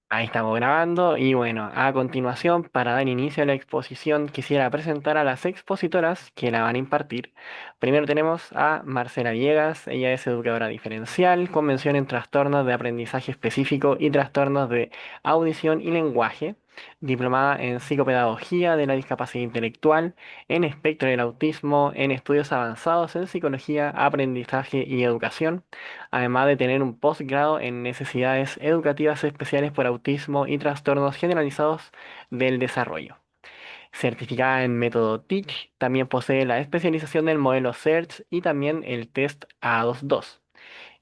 Ahí estamos grabando y bueno, a continuación, para dar inicio a la exposición, quisiera presentar a las expositoras que la van a impartir. Primero tenemos a Marcela Villegas, ella es educadora diferencial, con mención en trastornos de aprendizaje específico y trastornos de audición y lenguaje, diplomada en psicopedagogía de la discapacidad intelectual, en espectro del autismo, en estudios avanzados en psicología, aprendizaje y educación, además de tener un posgrado en necesidades educativas especiales por autismo y trastornos generalizados del desarrollo. Certificada en método Teach, también posee la especialización del modelo SEARCH y también el test A22.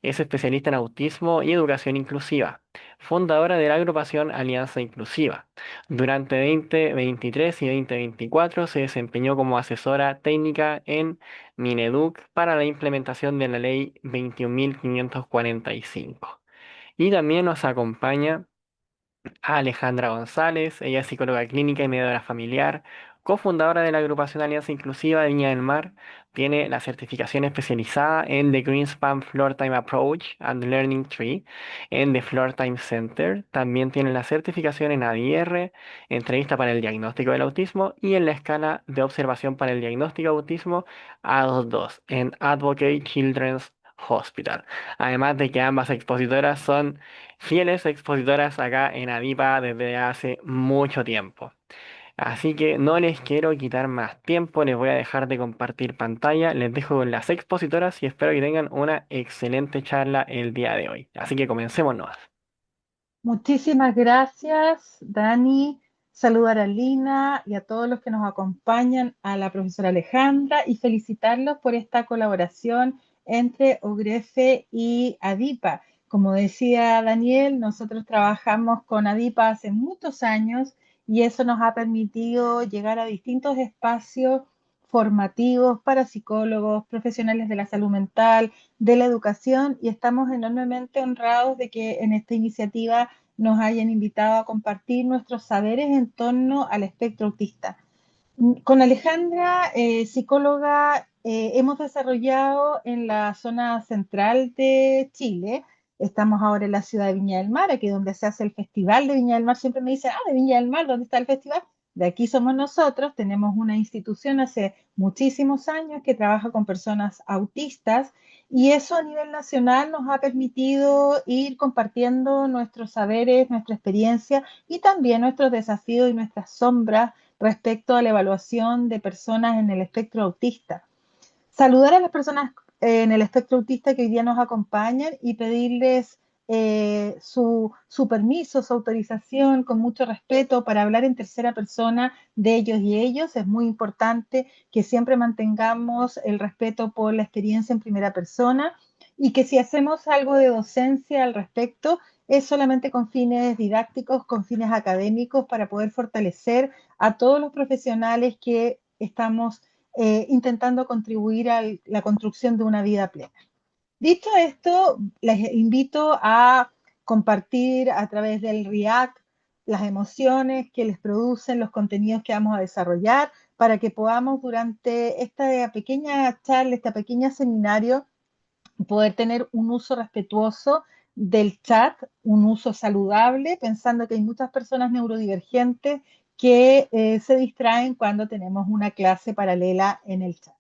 Es especialista en autismo y educación inclusiva, fundadora de la agrupación Alianza Inclusiva. Durante 2023 y 2024 se desempeñó como asesora técnica en Mineduc para la implementación de la ley 21.545. Y también nos acompaña a Alejandra González, ella es psicóloga clínica y mediadora familiar, cofundadora de la agrupación Alianza Inclusiva de Viña del Mar, tiene la certificación especializada en The Greenspan Floor Time Approach and Learning Tree en The Floor Time Center, también tiene la certificación en ADR, entrevista para el diagnóstico del autismo y en la escala de observación para el diagnóstico de autismo A22 en Advocate Children's Hospital. Además de que ambas expositoras son fieles expositoras acá en Adipa desde hace mucho tiempo. Así que no les quiero quitar más tiempo, les voy a dejar de compartir pantalla, les dejo con las expositoras y espero que tengan una excelente charla el día de hoy. Así que comencemos. Muchísimas gracias, Dani. Saludar a Lina y a todos los que nos acompañan, a la profesora Alejandra y felicitarlos por esta colaboración entre OGREFE y ADIPA. Como decía Daniel, nosotros trabajamos con ADIPA hace muchos años y eso nos ha permitido llegar a distintos espacios formativos para psicólogos, profesionales de la salud mental, de la educación, y estamos enormemente honrados de que en esta iniciativa nos hayan invitado a compartir nuestros saberes en torno al espectro autista. Con Alejandra, psicóloga, hemos desarrollado en la zona central de Chile. Estamos ahora en la ciudad de Viña del Mar, aquí donde se hace el Festival de Viña del Mar. Siempre me dicen, de Viña del Mar, ¿dónde está el festival? De aquí somos nosotros. Tenemos una institución hace muchísimos años que trabaja con personas autistas, y eso a nivel nacional nos ha permitido ir compartiendo nuestros saberes, nuestra experiencia y también nuestros desafíos y nuestras sombras respecto a la evaluación de personas en el espectro autista. Saludar a las personas en el espectro autista que hoy día nos acompañan y pedirles su permiso, su autorización con mucho respeto para hablar en tercera persona de ellos y ellos. Es muy importante que siempre mantengamos el respeto por la experiencia en primera persona, y que si hacemos algo de docencia al respecto es solamente con fines didácticos, con fines académicos, para poder fortalecer a todos los profesionales que estamos intentando contribuir a la construcción de una vida plena. Dicho esto, les invito a compartir a través del React las emociones que les producen los contenidos que vamos a desarrollar, para que podamos durante esta pequeña charla, este pequeño seminario, poder tener un uso respetuoso del chat, un uso saludable, pensando que hay muchas personas neurodivergentes que se distraen cuando tenemos una clase paralela en el chat.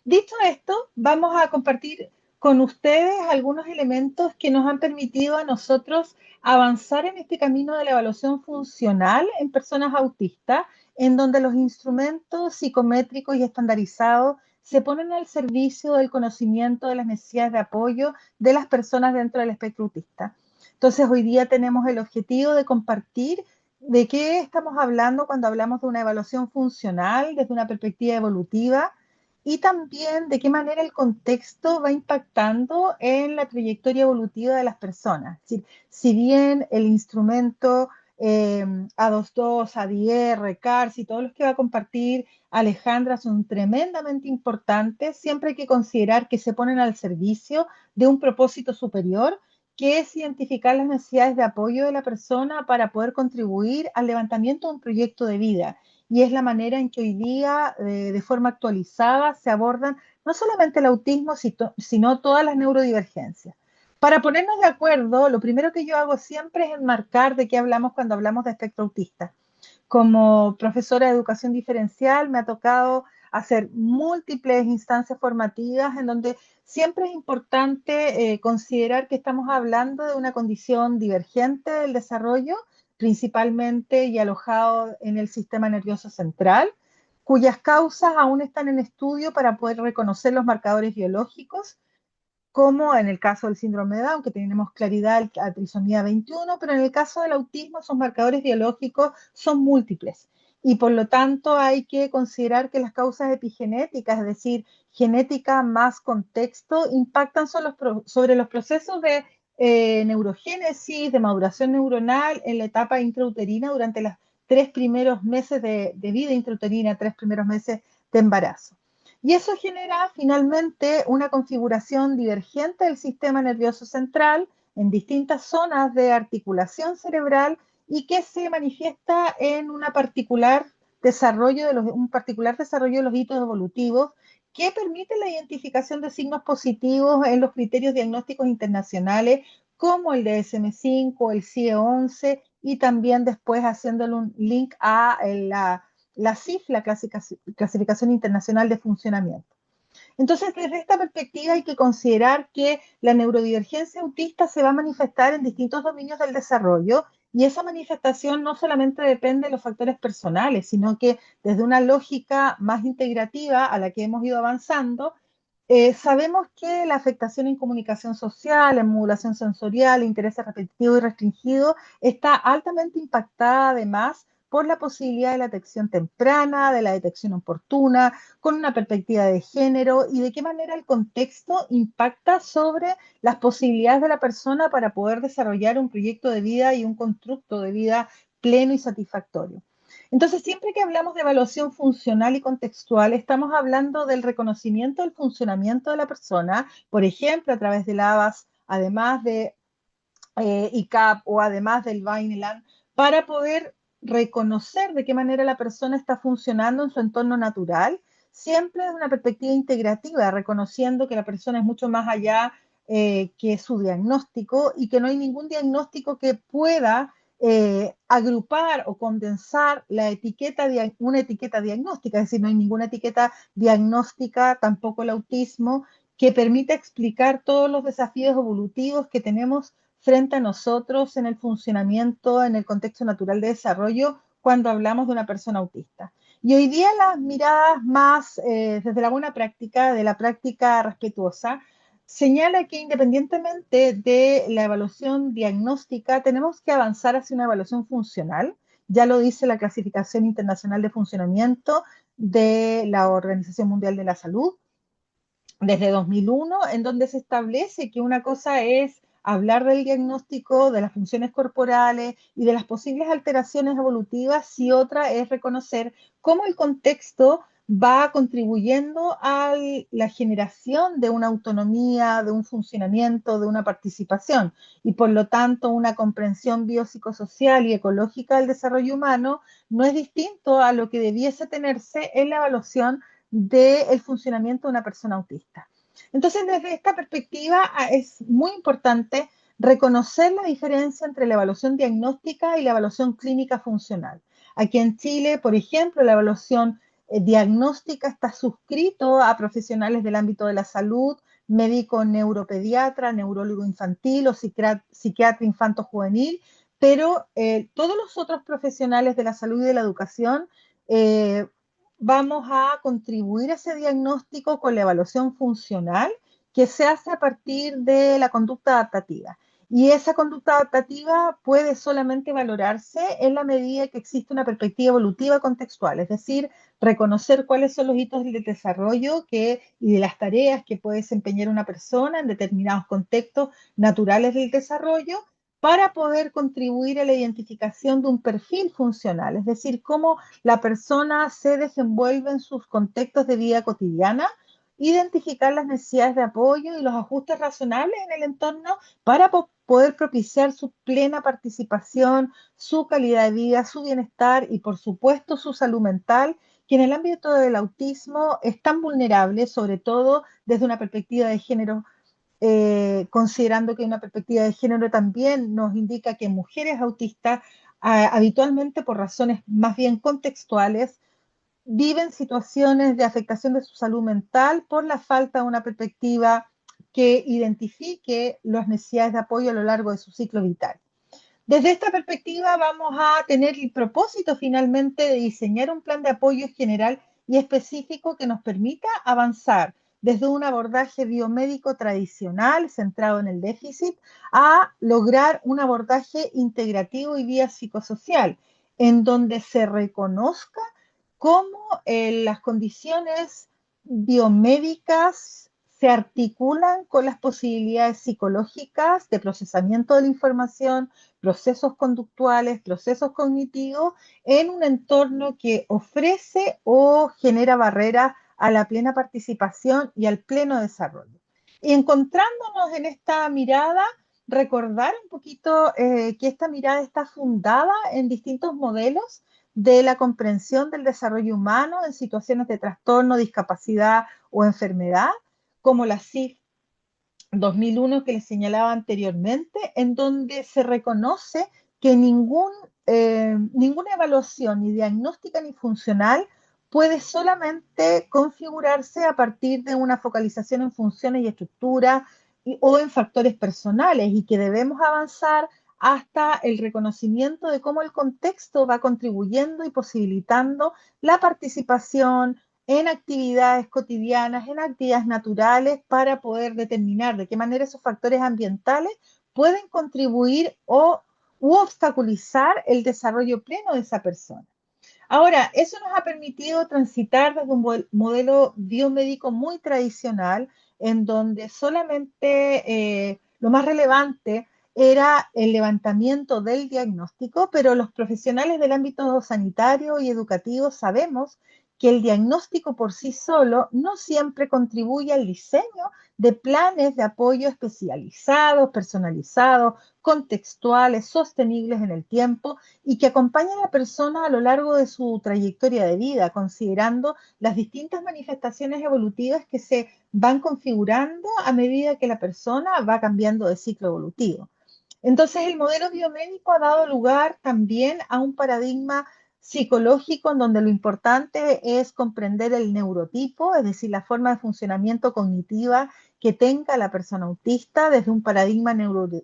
Dicho esto, vamos a compartir con ustedes algunos elementos que nos han permitido a nosotros avanzar en este camino de la evaluación funcional en personas autistas, en donde los instrumentos psicométricos y estandarizados se ponen al servicio del conocimiento de las necesidades de apoyo de las personas dentro del espectro autista. Entonces, hoy día tenemos el objetivo de compartir de qué estamos hablando cuando hablamos de una evaluación funcional desde una perspectiva evolutiva, y también de qué manera el contexto va impactando en la trayectoria evolutiva de las personas. Es decir, si bien el instrumento A22, ADR, CARS y todos los que va a compartir Alejandra son tremendamente importantes, siempre hay que considerar que se ponen al servicio de un propósito superior, que es identificar las necesidades de apoyo de la persona para poder contribuir al levantamiento de un proyecto de vida. Y es la manera en que hoy día, de forma actualizada, se abordan no solamente el autismo, sino todas las neurodivergencias. Para ponernos de acuerdo, lo primero que yo hago siempre es enmarcar de qué hablamos cuando hablamos de espectro autista. Como profesora de educación diferencial me ha tocado hacer múltiples instancias formativas en donde siempre es importante considerar que estamos hablando de una condición divergente del desarrollo, principalmente y alojado en el sistema nervioso central, cuyas causas aún están en estudio para poder reconocer los marcadores biológicos como en el caso del síndrome de Down, que tenemos claridad a trisomía 21, pero en el caso del autismo esos marcadores biológicos son múltiples y por lo tanto hay que considerar que las causas epigenéticas, es decir, genética más contexto, impactan sobre los procesos de neurogénesis, de maduración neuronal en la etapa intrauterina durante los 3 primeros meses de vida intrauterina, 3 primeros meses de embarazo. Y eso genera finalmente una configuración divergente del sistema nervioso central en distintas zonas de articulación cerebral y que se manifiesta en un particular desarrollo de los hitos evolutivos que permite la identificación de signos positivos en los criterios diagnósticos internacionales como el DSM-5, el CIE-11 y también después haciéndole un link a la CIF, la Clasificación Internacional de Funcionamiento. Entonces, desde esta perspectiva hay que considerar que la neurodivergencia autista se va a manifestar en distintos dominios del desarrollo y esa manifestación no solamente depende de los factores personales, sino que desde una lógica más integrativa a la que hemos ido avanzando, sabemos que la afectación en comunicación social, en modulación sensorial, intereses repetitivos y restringidos está altamente impactada además por la posibilidad de la detección temprana, de la detección oportuna, con una perspectiva de género y de qué manera el contexto impacta sobre las posibilidades de la persona para poder desarrollar un proyecto de vida y un constructo de vida pleno y satisfactorio. Entonces, siempre que hablamos de evaluación funcional y contextual, estamos hablando del reconocimiento del funcionamiento de la persona, por ejemplo, a través de la ABAS, además de ICAP o además del Vineland, para poder reconocer de qué manera la persona está funcionando en su entorno natural, siempre desde una perspectiva integrativa, reconociendo que la persona es mucho más allá que su diagnóstico y que no hay ningún diagnóstico que pueda agrupar o condensar una etiqueta diagnóstica, es decir, no hay ninguna etiqueta diagnóstica, tampoco el autismo, que permita explicar todos los desafíos evolutivos que tenemos frente a nosotros en el funcionamiento, en el contexto natural de desarrollo, cuando hablamos de una persona autista. Y hoy día las miradas más desde la buena práctica, de la práctica respetuosa, señala que independientemente de la evaluación diagnóstica, tenemos que avanzar hacia una evaluación funcional. Ya lo dice la Clasificación Internacional de Funcionamiento de la Organización Mundial de la Salud desde 2001, en donde se establece que una cosa es hablar del diagnóstico, de las funciones corporales y de las posibles alteraciones evolutivas, y otra es reconocer cómo el contexto va contribuyendo a la generación de una autonomía, de un funcionamiento, de una participación y por lo tanto una comprensión biopsicosocial y ecológica del desarrollo humano no es distinto a lo que debiese tenerse en la evaluación del funcionamiento de una persona autista. Entonces, desde esta perspectiva, es muy importante reconocer la diferencia entre la evaluación diagnóstica y la evaluación clínica funcional. Aquí en Chile, por ejemplo, la evaluación diagnóstica está suscrito a profesionales del ámbito de la salud, médico neuropediatra, neurólogo infantil o psiquiatra infanto-juvenil, pero todos los otros profesionales de la salud y de la educación vamos a contribuir a ese diagnóstico con la evaluación funcional que se hace a partir de la conducta adaptativa. Y esa conducta adaptativa puede solamente valorarse en la medida que existe una perspectiva evolutiva contextual, es decir, reconocer cuáles son los hitos del desarrollo y de las tareas que puede desempeñar una persona en determinados contextos naturales del desarrollo para poder contribuir a la identificación de un perfil funcional, es decir, cómo la persona se desenvuelve en sus contextos de vida cotidiana, identificar las necesidades de apoyo y los ajustes razonables en el entorno para poder propiciar su plena participación, su calidad de vida, su bienestar y, por supuesto, su salud mental, que en el ámbito del autismo es tan vulnerable, sobre todo desde una perspectiva de género considerando que una perspectiva de género también nos indica que mujeres autistas, habitualmente por razones más bien contextuales, viven situaciones de afectación de su salud mental por la falta de una perspectiva que identifique las necesidades de apoyo a lo largo de su ciclo vital. Desde esta perspectiva vamos a tener el propósito finalmente de diseñar un plan de apoyo general y específico que nos permita avanzar desde un abordaje biomédico tradicional centrado en el déficit a lograr un abordaje integrativo y vía psicosocial, en donde se reconozca cómo las condiciones biomédicas se articulan con las posibilidades psicológicas de procesamiento de la información, procesos conductuales, procesos cognitivos, en un entorno que ofrece o genera barreras a la plena participación y al pleno desarrollo. Y encontrándonos en esta mirada, recordar un poquito que esta mirada está fundada en distintos modelos de la comprensión del desarrollo humano en situaciones de trastorno, discapacidad o enfermedad, como la CIF 2001 que les señalaba anteriormente, en donde se reconoce que ninguna evaluación, ni diagnóstica ni funcional, puede solamente configurarse a partir de una focalización en funciones y estructuras o en factores personales, y que debemos avanzar hasta el reconocimiento de cómo el contexto va contribuyendo y posibilitando la participación en actividades cotidianas, en actividades naturales, para poder determinar de qué manera esos factores ambientales pueden contribuir u obstaculizar el desarrollo pleno de esa persona. Ahora, eso nos ha permitido transitar desde un modelo biomédico muy tradicional, en donde solamente lo más relevante era el levantamiento del diagnóstico, pero los profesionales del ámbito sanitario y educativo sabemos que el diagnóstico por sí solo no siempre contribuye al diseño de planes de apoyo especializados, personalizados, contextuales, sostenibles en el tiempo, y que acompaña a la persona a lo largo de su trayectoria de vida, considerando las distintas manifestaciones evolutivas que se van configurando a medida que la persona va cambiando de ciclo evolutivo. Entonces, el modelo biomédico ha dado lugar también a un paradigma psicológico en donde lo importante es comprender el neurotipo, es decir, la forma de funcionamiento cognitiva que tenga la persona autista, desde un paradigma de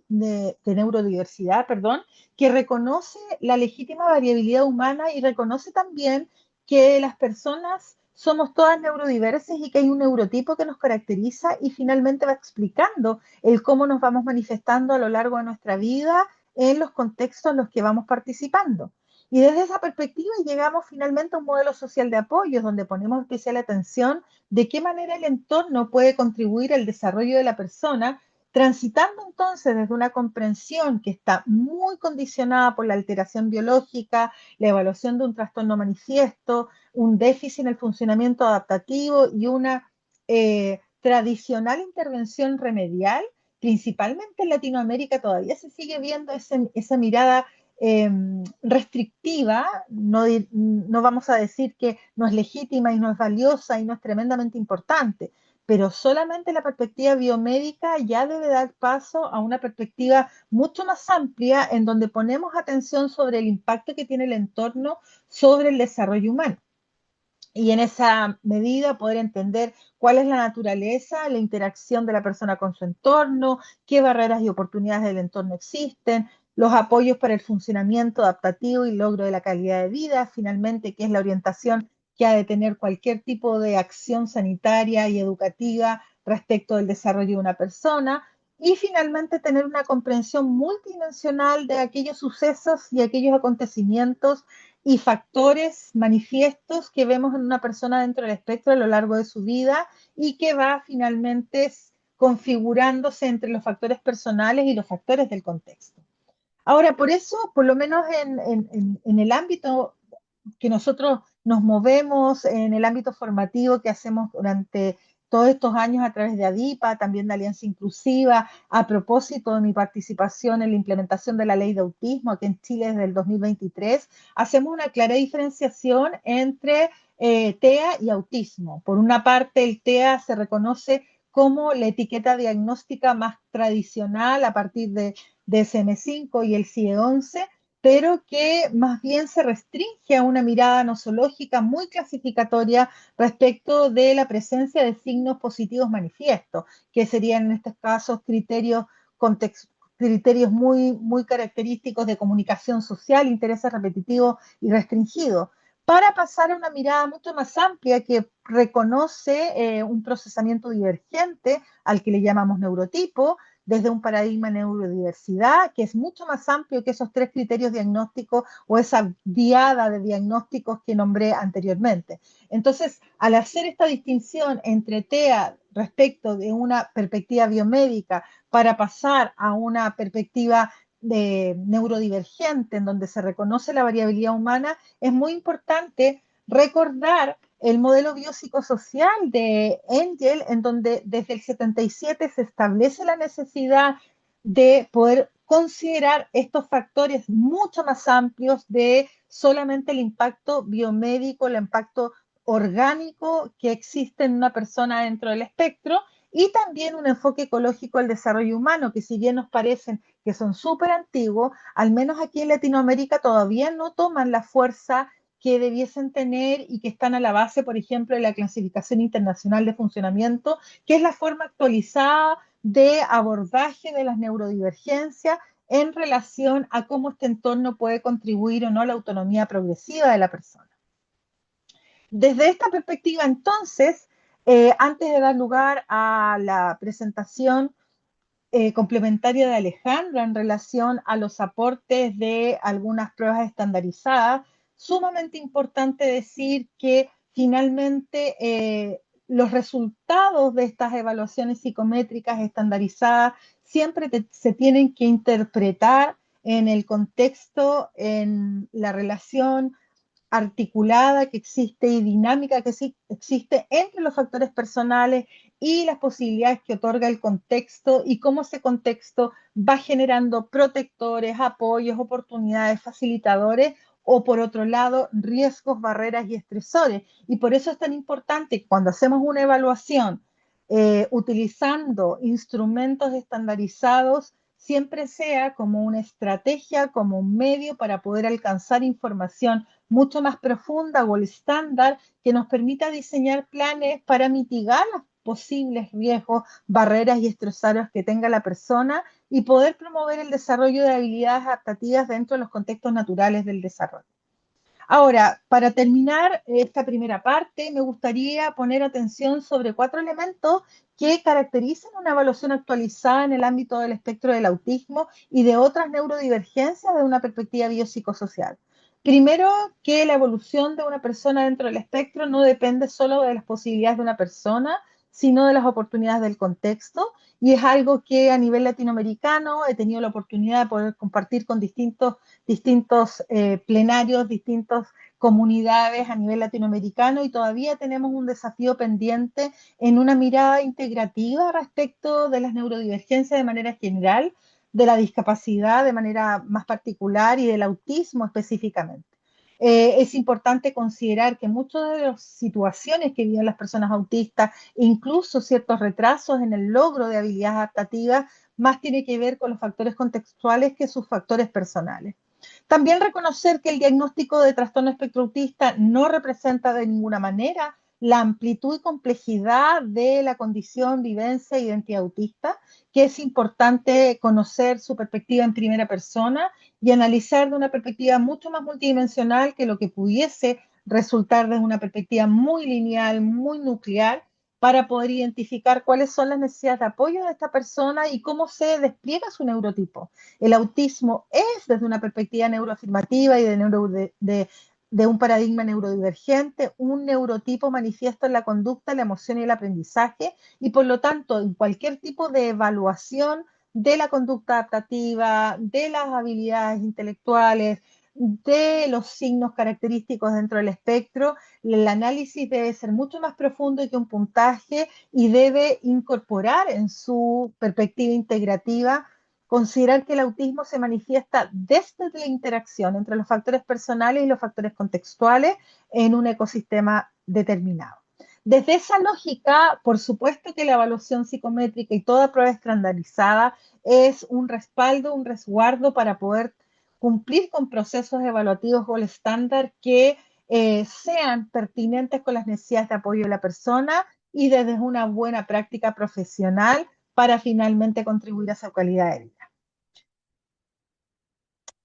neurodiversidad, perdón, que reconoce la legítima variabilidad humana y reconoce también que las personas somos todas neurodiversas y que hay un neurotipo que nos caracteriza, y finalmente va explicando el cómo nos vamos manifestando a lo largo de nuestra vida en los contextos en los que vamos participando. Y desde esa perspectiva llegamos finalmente a un modelo social de apoyo, donde ponemos especial atención de qué manera el entorno puede contribuir al desarrollo de la persona, transitando entonces desde una comprensión que está muy condicionada por la alteración biológica, la evaluación de un trastorno manifiesto, un déficit en el funcionamiento adaptativo y una tradicional intervención remedial. Principalmente en Latinoamérica todavía se sigue viendo esa mirada restrictiva. No, no vamos a decir que no es legítima y no es valiosa y no es tremendamente importante, pero solamente la perspectiva biomédica ya debe dar paso a una perspectiva mucho más amplia, en donde ponemos atención sobre el impacto que tiene el entorno sobre el desarrollo humano. Y en esa medida poder entender cuál es la naturaleza, la interacción de la persona con su entorno, qué barreras y oportunidades del entorno existen, los apoyos para el funcionamiento adaptativo y logro de la calidad de vida, finalmente, qué es la orientación que ha de tener cualquier tipo de acción sanitaria y educativa respecto del desarrollo de una persona, y finalmente tener una comprensión multidimensional de aquellos sucesos y aquellos acontecimientos y factores manifiestos que vemos en una persona dentro del espectro a lo largo de su vida, y que va finalmente configurándose entre los factores personales y los factores del contexto. Ahora, por eso, por lo menos en el ámbito que nosotros nos movemos, en el ámbito formativo que hacemos durante todos estos años a través de ADIPA, también de Alianza Inclusiva, a propósito de mi participación en la implementación de la ley de autismo aquí en Chile desde el 2023, hacemos una clara diferenciación entre TEA y autismo. Por una parte, el TEA se reconoce como la etiqueta diagnóstica más tradicional a partir de DSM-5 y el CIE-11, pero que más bien se restringe a una mirada nosológica muy clasificatoria respecto de la presencia de signos positivos manifiestos, que serían en estos casos criterios muy característicos de comunicación social, intereses repetitivos y restringidos, para pasar a una mirada mucho más amplia que reconoce un procesamiento divergente al que le llamamos neurotipo, desde un paradigma neurodiversidad, que es mucho más amplio que esos tres criterios diagnósticos o esa diada de diagnósticos que nombré anteriormente. Entonces, al hacer esta distinción entre TEA respecto de una perspectiva biomédica para pasar a una perspectiva de neurodivergente, en donde se reconoce la variabilidad humana, es muy importante recordar el modelo biopsicosocial de Engel, en donde desde el 77 se establece la necesidad de poder considerar estos factores mucho más amplios de solamente el impacto biomédico, el impacto orgánico que existe en una persona dentro del espectro, y también un enfoque ecológico al desarrollo humano, que si bien nos parecen que son súper antiguos, al menos aquí en Latinoamérica todavía no toman la fuerza que debiesen tener y que están a la base, por ejemplo, de la clasificación internacional de funcionamiento, que es la forma actualizada de abordaje de las neurodivergencias en relación a cómo este entorno puede contribuir o no a la autonomía progresiva de la persona. Desde esta perspectiva, entonces, antes de dar lugar a la presentación complementaria de Alejandra en relación a los aportes de algunas pruebas estandarizadas, sumamente importante decir que finalmente los resultados de estas evaluaciones psicométricas estandarizadas siempre se tienen que interpretar en el contexto, en la relación articulada que existe y dinámica que existe entre los factores personales y las posibilidades que otorga el contexto y cómo ese contexto va generando protectores, apoyos, oportunidades, facilitadores o por otro lado riesgos, barreras y estresores. Y por eso es tan importante cuando hacemos una evaluación utilizando instrumentos estandarizados, siempre sea como una estrategia, como un medio para poder alcanzar información mucho más profunda o el estándar que nos permita diseñar planes para mitigar los posibles riesgos, barreras y estresores que tenga la persona y poder promover el desarrollo de habilidades adaptativas dentro de los contextos naturales del desarrollo. Ahora, para terminar esta primera parte, me gustaría poner atención sobre 4 elementos que caracterizan una evaluación actualizada en el ámbito del espectro del autismo y de otras neurodivergencias de una perspectiva biopsicosocial. Primero, que la evolución de una persona dentro del espectro no depende solo de las posibilidades de una persona, sino de las oportunidades del contexto, y es algo que a nivel latinoamericano he tenido la oportunidad de poder compartir con distintos plenarios, distintas comunidades a nivel latinoamericano, y todavía tenemos un desafío pendiente en una mirada integrativa respecto de las neurodivergencias de manera general, de la discapacidad de manera más particular y del autismo específicamente. Es importante considerar que muchas de las situaciones que viven las personas autistas, incluso ciertos retrasos en el logro de habilidades adaptativas, más tiene que ver con los factores contextuales que sus factores personales. También reconocer que el diagnóstico de trastorno espectro autista no representa de ninguna manera la amplitud y complejidad de la condición, vivencia e identidad autista, que es importante conocer su perspectiva en primera persona y analizar de una perspectiva mucho más multidimensional que lo que pudiese resultar de una perspectiva muy lineal, muy nuclear, para poder identificar cuáles son las necesidades de apoyo de esta persona y cómo se despliega su neurotipo. El autismo es, desde una perspectiva neuroafirmativa y de un paradigma neurodivergente, un neurotipo manifiesto en la conducta, la emoción y el aprendizaje, y por lo tanto, en cualquier tipo de evaluación de la conducta adaptativa, de las habilidades intelectuales, de los signos característicos dentro del espectro, el análisis debe ser mucho más profundo que un puntaje y debe incorporar en su perspectiva integrativa considerar que el autismo se manifiesta desde la interacción entre los factores personales y los factores contextuales en un ecosistema determinado. Desde esa lógica, por supuesto que la evaluación psicométrica y toda prueba estandarizada es un respaldo, un resguardo para poder cumplir con procesos evaluativos gold estándar que sean pertinentes con las necesidades de apoyo de la persona y desde una buena práctica profesional para finalmente contribuir a su calidad de vida.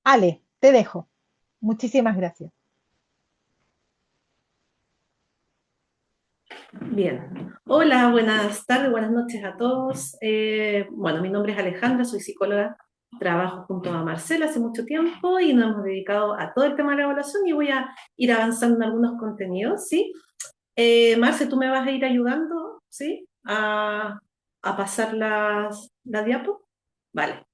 Ale, te dejo. Muchísimas gracias. Bien. Hola, buenas tardes, buenas noches a todos. Bueno, mi nombre es Alejandra, soy psicóloga, trabajo junto a Marcela hace mucho tiempo y nos hemos dedicado a todo el tema de la evaluación y voy a ir avanzando en algunos contenidos, ¿sí? Marce, tú me vas a ir ayudando, ¿sí? A pasar las diapos. Vale.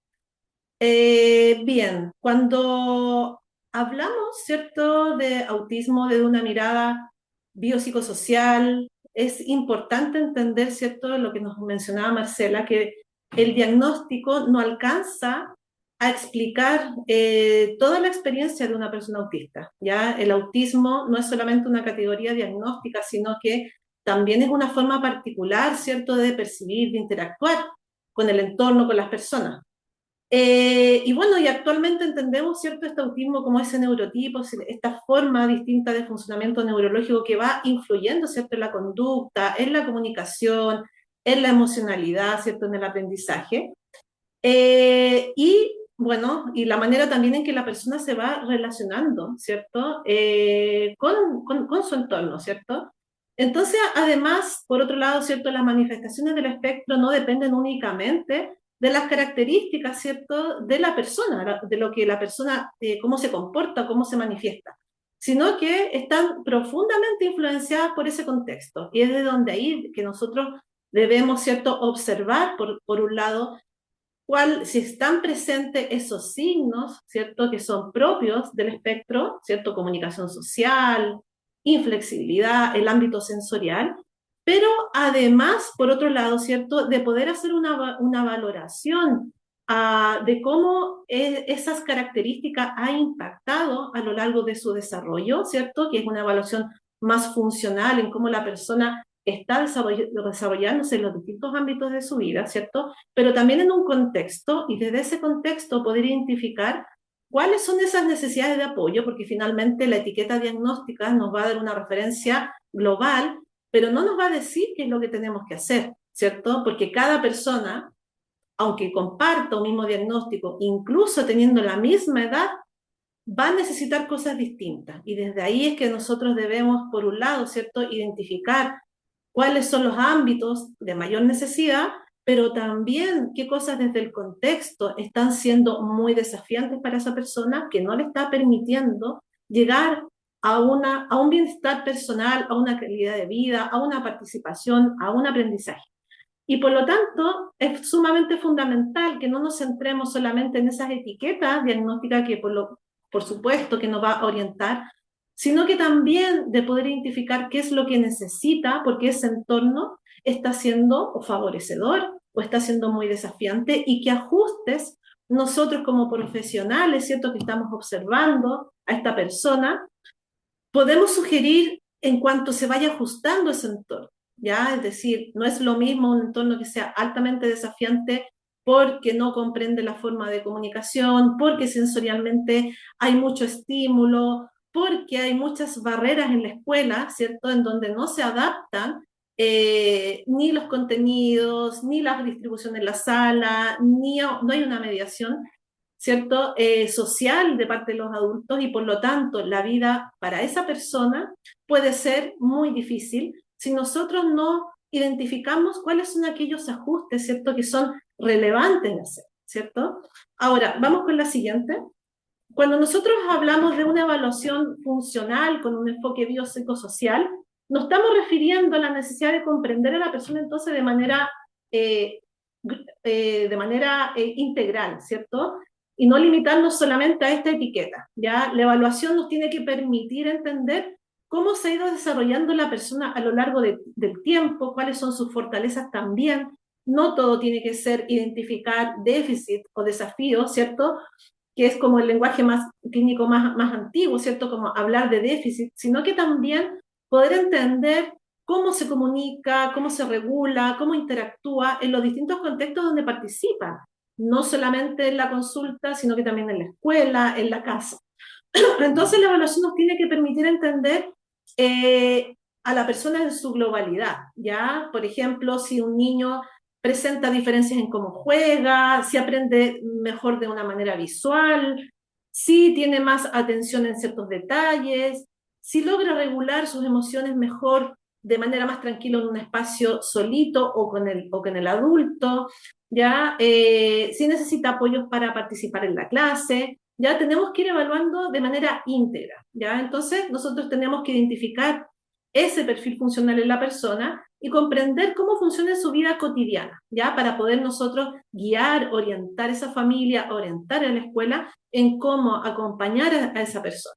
Bien, cuando hablamos, ¿cierto?, de autismo desde una mirada biopsicosocial, es importante entender, ¿cierto?, lo que nos mencionaba Marcela, que el diagnóstico no alcanza a explicar toda la experiencia de una persona autista, ¿ya? El autismo no es solamente una categoría diagnóstica, sino que también es una forma particular, ¿cierto?, de percibir, de interactuar con el entorno, con las personas. Y bueno, y actualmente entendemos, ¿cierto?, este autismo como ese neurotipo, esta forma distinta de funcionamiento neurológico que va influyendo, ¿cierto?, en la conducta, en la comunicación, en la emocionalidad, ¿cierto?, en el aprendizaje. Y bueno, y la manera también en que la persona se va relacionando, ¿cierto?, con su entorno, ¿cierto? Entonces, además, por otro lado, ¿cierto?, las manifestaciones del espectro no dependen únicamente de las características, ¿cierto?, de la persona, de lo que la persona, cómo se comporta, cómo se manifiesta, sino que están profundamente influenciadas por ese contexto. Y es de donde ahí que nosotros debemos, ¿cierto?, observar, por un lado, si están presentes esos signos, ¿cierto?, que son propios del espectro, ¿cierto?, comunicación social, inflexibilidad, el ámbito sensorial, pero además, por otro lado, ¿cierto?, de poder hacer una valoración de cómo esas características han impactado a lo largo de su desarrollo, ¿cierto?, que es una evaluación más funcional en cómo la persona está desarrollándose en los distintos ámbitos de su vida, ¿cierto? Pero también en un contexto, y desde ese contexto poder identificar cuáles son esas necesidades de apoyo, porque finalmente la etiqueta diagnóstica nos va a dar una referencia global, pero no nos va a decir qué es lo que tenemos que hacer, ¿cierto? Porque cada persona, aunque comparta un mismo diagnóstico, incluso teniendo la misma edad, va a necesitar cosas distintas. Y desde ahí es que nosotros debemos, por un lado, ¿cierto?, identificar cuáles son los ámbitos de mayor necesidad, pero también qué cosas desde el contexto están siendo muy desafiantes para esa persona que no le está permitiendo llegar a un bienestar personal, a una calidad de vida, a una participación, a un aprendizaje. Y por lo tanto, es sumamente fundamental que no nos centremos solamente en esas etiquetas diagnósticas que por supuesto que nos va a orientar, sino que también de poder identificar qué es lo que necesita, porque ese entorno está siendo o favorecedor o está siendo muy desafiante y qué ajustes nosotros como profesionales, ¿cierto?, que estamos observando a esta persona, podemos sugerir en cuanto se vaya ajustando ese entorno, ¿ya? Es decir, no es lo mismo un entorno que sea altamente desafiante porque no comprende la forma de comunicación, porque sensorialmente hay mucho estímulo, porque hay muchas barreras en la escuela, ¿cierto?, en donde no se adaptan ni los contenidos, ni la distribución en la sala, no hay una mediación, ¿cierto?, social de parte de los adultos y por lo tanto la vida para esa persona puede ser muy difícil si nosotros no identificamos cuáles son aquellos ajustes, ¿cierto?, que son relevantes de hacer, ¿cierto? Ahora, vamos con la siguiente. Cuando nosotros hablamos de una evaluación funcional con un enfoque biopsicosocial, nos estamos refiriendo a la necesidad de comprender a la persona entonces eh, de manera integral, ¿cierto? Y no limitarnos solamente a esta etiqueta, ¿ya? La evaluación nos tiene que permitir entender cómo se ha ido desarrollando la persona a lo largo del tiempo, cuáles son sus fortalezas también. No todo tiene que ser identificar déficit o desafíos, ¿cierto?, que es como el lenguaje más clínico más antiguo, ¿cierto?, como hablar de déficit, sino que también poder entender cómo se comunica, cómo se regula, cómo interactúa en los distintos contextos donde participa, no solamente en la consulta, sino que también en la escuela, en la casa. Entonces la evaluación nos tiene que permitir entender a la persona en su globalidad, ¿ya? Por ejemplo, si un niño presenta diferencias en cómo juega, si aprende mejor de una manera visual, si tiene más atención en ciertos detalles, si logra regular sus emociones mejor de manera más tranquila en un espacio solito o con el adulto, ¿ya? Si necesita apoyos para participar en la clase, ya tenemos que ir evaluando de manera íntegra, ¿ya? Entonces nosotros tenemos que identificar ese perfil funcional en la persona y comprender cómo funciona en su vida cotidiana, ¿ya? Para poder nosotros guiar, orientar a esa familia, orientar a la escuela en cómo acompañar a esa persona.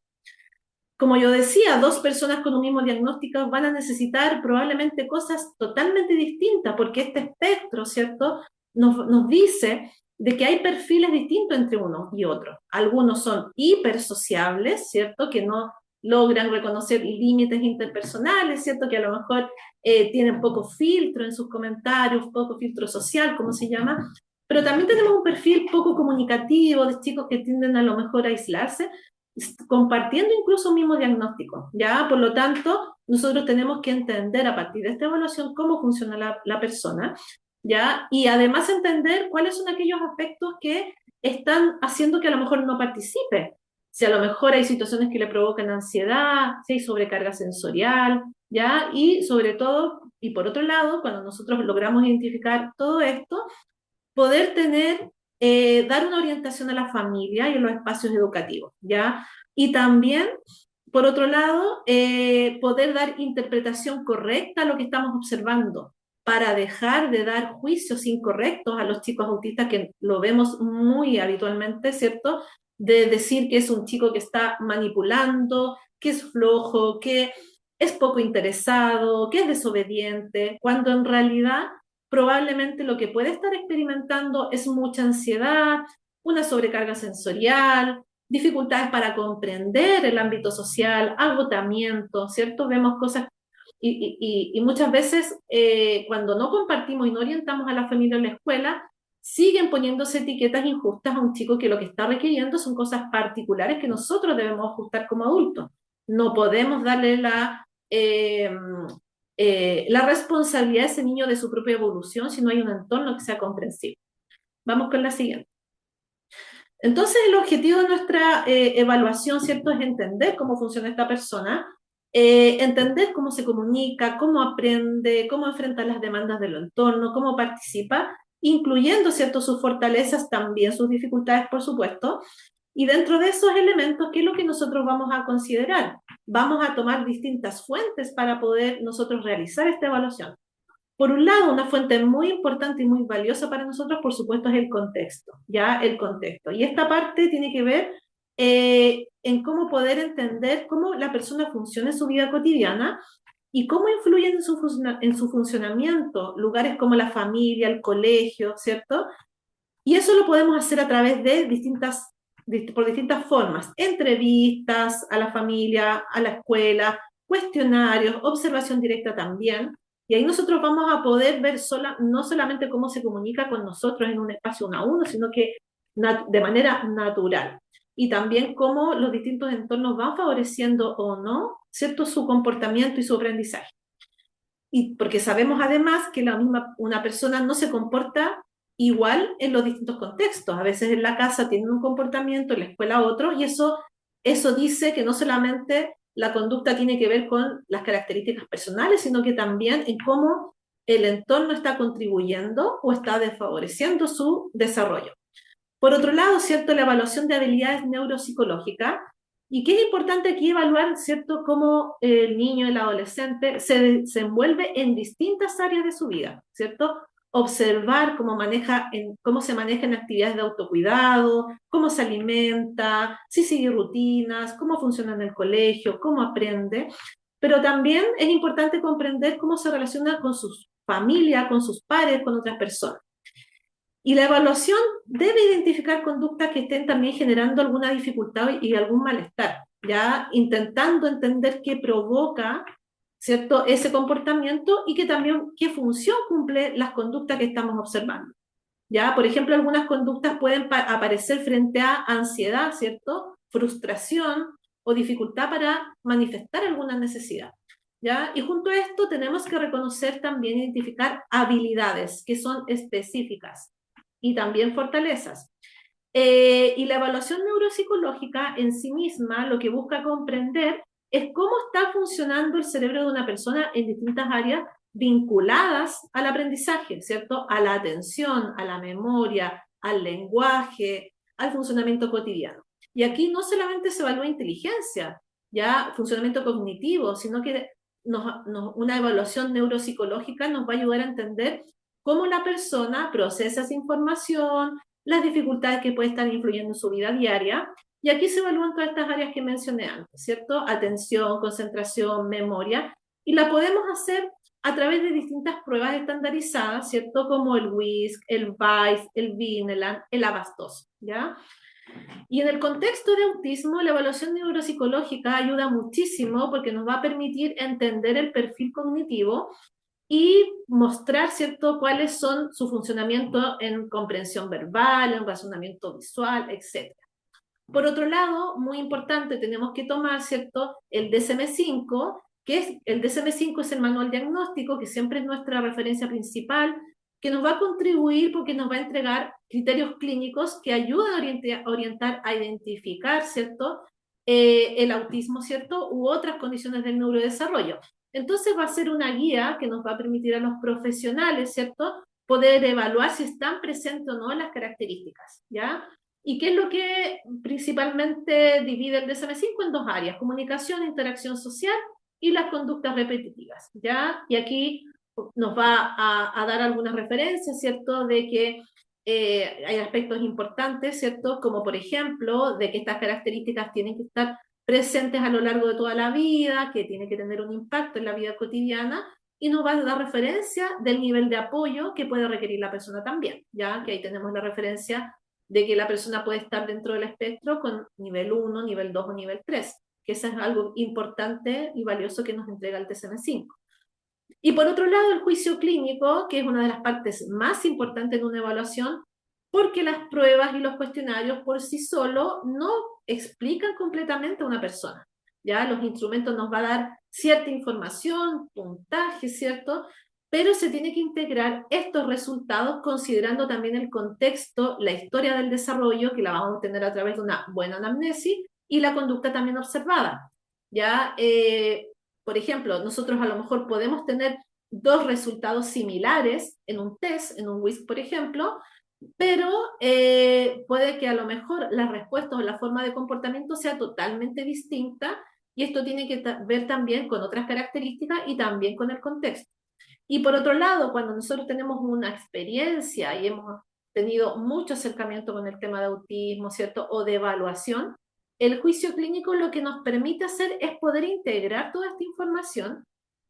Como yo decía, dos personas con un mismo diagnóstico van a necesitar probablemente cosas totalmente distintas, porque este espectro, ¿cierto?, nos dice de que hay perfiles distintos entre uno y otro. Algunos son hipersociables, ¿cierto?, que no logran reconocer límites interpersonales, ¿cierto?, que a lo mejor tienen poco filtro en sus comentarios, poco filtro social, como se llama, pero también tenemos un perfil poco comunicativo de chicos que tienden a lo mejor a aislarse, compartiendo incluso un mismo diagnóstico, ¿ya? Por lo tanto, nosotros tenemos que entender a partir de esta evaluación cómo funciona la persona, ¿ya? Y además entender cuáles son aquellos aspectos que están haciendo que a lo mejor no participe. Si a lo mejor hay situaciones que le provocan ansiedad, si hay sobrecarga sensorial, ¿ya? Y sobre todo, y por otro lado, cuando nosotros logramos identificar todo esto, poder tener, dar una orientación a la familia y en los espacios educativos, ¿ya? Y también, por otro lado, poder dar interpretación correcta a lo que estamos observando, para dejar de dar juicios incorrectos a los chicos autistas, que lo vemos muy habitualmente, ¿cierto? De decir que es un chico que está manipulando, que es flojo, que es poco interesado, que es desobediente, cuando en realidad probablemente lo que puede estar experimentando es mucha ansiedad, una sobrecarga sensorial, dificultades para comprender el ámbito social, agotamiento, ¿cierto? Vemos cosas y muchas veces cuando no compartimos y no orientamos a la familia en la escuela, siguen poniéndose etiquetas injustas a un chico que lo que está requiriendo son cosas particulares que nosotros debemos ajustar como adultos. No podemos darle la responsabilidad a ese niño de su propia evolución si no hay un entorno que sea comprensivo. Vamos con la siguiente. Entonces, el objetivo de nuestra evaluación, ¿cierto?, es entender cómo funciona esta persona, entender cómo se comunica, cómo aprende, cómo enfrenta las demandas del entorno, cómo participa, incluyendo, ¿cierto?, sus fortalezas, también sus dificultades, por supuesto. Y dentro de esos elementos, ¿qué es lo que nosotros vamos a considerar? Vamos a tomar distintas fuentes para poder nosotros realizar esta evaluación. Por un lado, una fuente muy importante y muy valiosa para nosotros, por supuesto, es el contexto, ¿ya? El contexto. Y esta parte tiene que ver en cómo poder entender cómo la persona funciona en su vida cotidiana y cómo influyen en su funcionamiento lugares como la familia, el colegio, ¿cierto? Y eso lo podemos hacer a través de por distintas formas: entrevistas a la familia, a la escuela, cuestionarios, observación directa también. Y ahí nosotros vamos a poder ver no solamente cómo se comunica con nosotros en un espacio uno a uno, sino que de manera natural. Y también cómo los distintos entornos van favoreciendo o no, ¿cierto?, su comportamiento y su aprendizaje. Y porque sabemos además que una persona no se comporta igual en los distintos contextos. A veces en la casa tienen un comportamiento, en la escuela otro, y eso dice que no solamente la conducta tiene que ver con las características personales, sino que también en cómo el entorno está contribuyendo o está desfavoreciendo su desarrollo. Por otro lado, ¿cierto?, la evaluación de habilidades neuropsicológicas, y que es importante aquí evaluar, ¿cierto?, cómo el niño, el adolescente se envuelve en distintas áreas de su vida, ¿cierto? Observar cómo se maneja en actividades de autocuidado, cómo se alimenta, si sigue rutinas, cómo funciona en el colegio, cómo aprende. Pero también es importante comprender cómo se relaciona con su familia, con sus pares, con otras personas. Y la evaluación debe identificar conductas que estén también generando alguna dificultad y algún malestar, ya intentando entender qué provoca ¿cierto? Ese comportamiento y que también qué función cumple las conductas que estamos observando. ¿Ya? Por ejemplo, algunas conductas pueden aparecer frente a ansiedad, ¿cierto? Frustración o dificultad para manifestar alguna necesidad. ¿Ya? Y junto a esto tenemos que reconocer también, identificar habilidades que son específicas y también fortalezas. Y la evaluación neuropsicológica en sí misma lo que busca comprender es cómo está funcionando el cerebro de una persona en distintas áreas vinculadas al aprendizaje, ¿cierto? A la atención, a la memoria, al lenguaje, al funcionamiento cotidiano. Y aquí no solamente se evalúa inteligencia, ya funcionamiento cognitivo, sino que una evaluación neuropsicológica nos va a ayudar a entender cómo la persona procesa esa información, las dificultades que puede estar influyendo en su vida diaria, y aquí se evalúan todas estas áreas que mencioné antes, ¿cierto? Atención, concentración, memoria, y la podemos hacer a través de distintas pruebas estandarizadas, ¿cierto? Como el WISC, el VICE, el Vineland, el ABAS-2, ¿ya? Y en el contexto de autismo, la evaluación neuropsicológica ayuda muchísimo porque nos va a permitir entender el perfil cognitivo y mostrar, ¿cierto?, cuáles son su funcionamiento en comprensión verbal, en razonamiento visual, etc. Por otro lado, muy importante, tenemos que tomar, ¿cierto?, el DSM-5, que es, el DSM-5 es el manual diagnóstico, que siempre es nuestra referencia principal, que nos va a contribuir porque nos va a entregar criterios clínicos que ayudan a orientar, a identificar, ¿cierto?, el autismo, ¿cierto?, u otras condiciones del neurodesarrollo. Entonces va a ser una guía que nos va a permitir a los profesionales, ¿cierto?, poder evaluar si están presentes o no las características, ¿ya? ¿Y qué es lo que principalmente divide el DSM-5 en dos áreas? Comunicación, interacción social y las conductas repetitivas, ¿ya? Y aquí nos va a dar algunas referencias, ¿cierto? De que hay aspectos importantes, ¿cierto? Como por ejemplo, de que estas características tienen que estar presentes a lo largo de toda la vida, que tienen que tener un impacto en la vida cotidiana, y nos va a dar referencia del nivel de apoyo que puede requerir la persona también, ¿ya? Que ahí tenemos la referencia de que la persona puede estar dentro del espectro con nivel 1, nivel 2 o nivel 3, que eso es algo importante y valioso que nos entrega el DSM-5. Y por otro lado, el juicio clínico, que es una de las partes más importantes de una evaluación, porque las pruebas y los cuestionarios por sí solos no explican completamente a una persona. Ya los instrumentos nos va a dar cierta información, puntaje, ¿cierto? Pero se tiene que integrar estos resultados considerando también el contexto, la historia del desarrollo, que la vamos a obtener a través de una buena anamnesis, y la conducta también observada. ¿Ya? Por ejemplo, nosotros a lo mejor podemos tener dos resultados similares en un test, en un WISC, por ejemplo, pero puede que a lo mejor la respuesta o la forma de comportamiento sea totalmente distinta, y esto tiene que ver también con otras características y también con el contexto. Y por otro lado, cuando nosotros tenemos una experiencia y hemos tenido mucho acercamiento con el tema de autismo, ¿cierto? O de evaluación, el juicio clínico lo que nos permite hacer es poder integrar toda esta información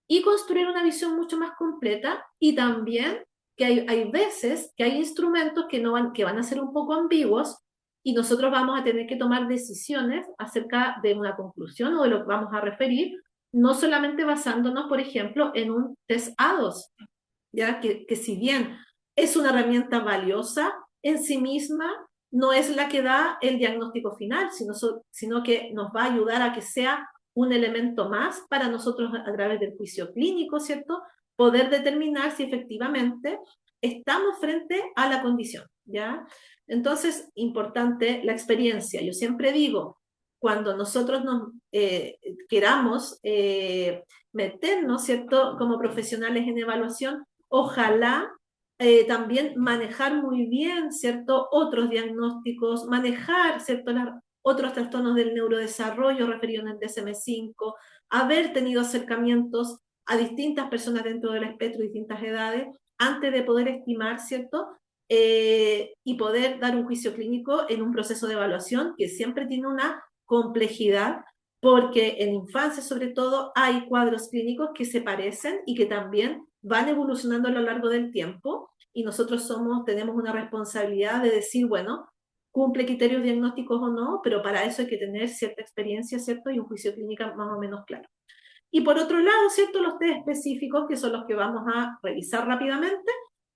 y construir una visión mucho más completa, y también que hay veces que hay instrumentos que van a ser un poco ambiguos y nosotros vamos a tener que tomar decisiones acerca de una conclusión o de lo que vamos a referir, no solamente basándonos, por ejemplo, en un test A2, ¿ya? Que si bien es una herramienta valiosa en sí misma, no es la que da el diagnóstico final, sino que nos va a ayudar a que sea un elemento más para nosotros a través del juicio clínico, ¿cierto? Poder determinar si efectivamente estamos frente a la condición, ¿ya? Entonces, importante la experiencia. Yo siempre digo, cuando nosotros queramos meternos, ¿cierto?, como profesionales en evaluación, ojalá también manejar muy bien, ¿cierto?, otros diagnósticos, manejar, ¿cierto?, otros trastornos del neurodesarrollo referidos en el DSM-5, haber tenido acercamientos a distintas personas dentro del espectro, distintas edades, antes de poder estimar, ¿cierto?, y poder dar un juicio clínico en un proceso de evaluación que siempre tiene una complejidad, porque en infancia sobre todo hay cuadros clínicos que se parecen y que también van evolucionando a lo largo del tiempo, y nosotros tenemos una responsabilidad de decir, bueno, cumple criterios diagnósticos o no, pero para eso hay que tener cierta experiencia, ¿cierto? Y un juicio clínico más o menos claro. Y por otro lado, ¿cierto? Los test específicos, que son los que vamos a revisar rápidamente,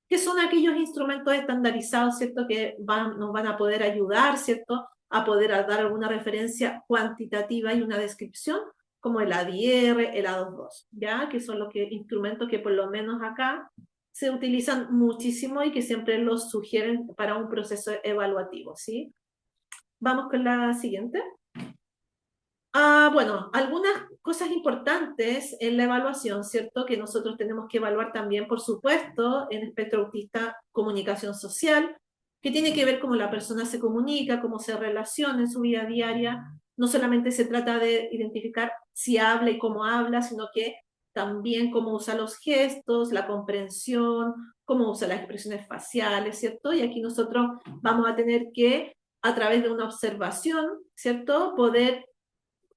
que son aquellos instrumentos estandarizados, ¿cierto? Que nos van a poder ayudar, ¿cierto? A poder dar alguna referencia cuantitativa y una descripción, como el ADR, el A22, ¿ya? Que son los instrumentos que por lo menos acá se utilizan muchísimo y que siempre los sugieren para un proceso evaluativo, ¿sí? Vamos con la siguiente. Bueno, algunas cosas importantes en la evaluación, ¿cierto? Que nosotros tenemos que evaluar también, por supuesto, en espectro autista, comunicación social, que tiene que ver cómo la persona se comunica, cómo se relaciona en su vida diaria. No solamente se trata de identificar si habla y cómo habla, sino que también cómo usa los gestos, la comprensión, cómo usa las expresiones faciales, ¿cierto? Y aquí nosotros vamos a tener que, a través de una observación, ¿cierto? Poder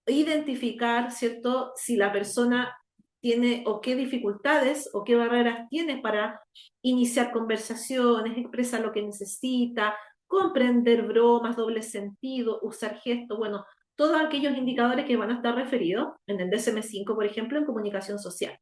identificar, ¿cierto? Si la persona tiene o qué dificultades o qué barreras tiene para iniciar conversaciones, expresar lo que necesita, comprender bromas, doble sentido, usar gestos, bueno, todos aquellos indicadores que van a estar referidos en el DSM-5, por ejemplo, en comunicación social.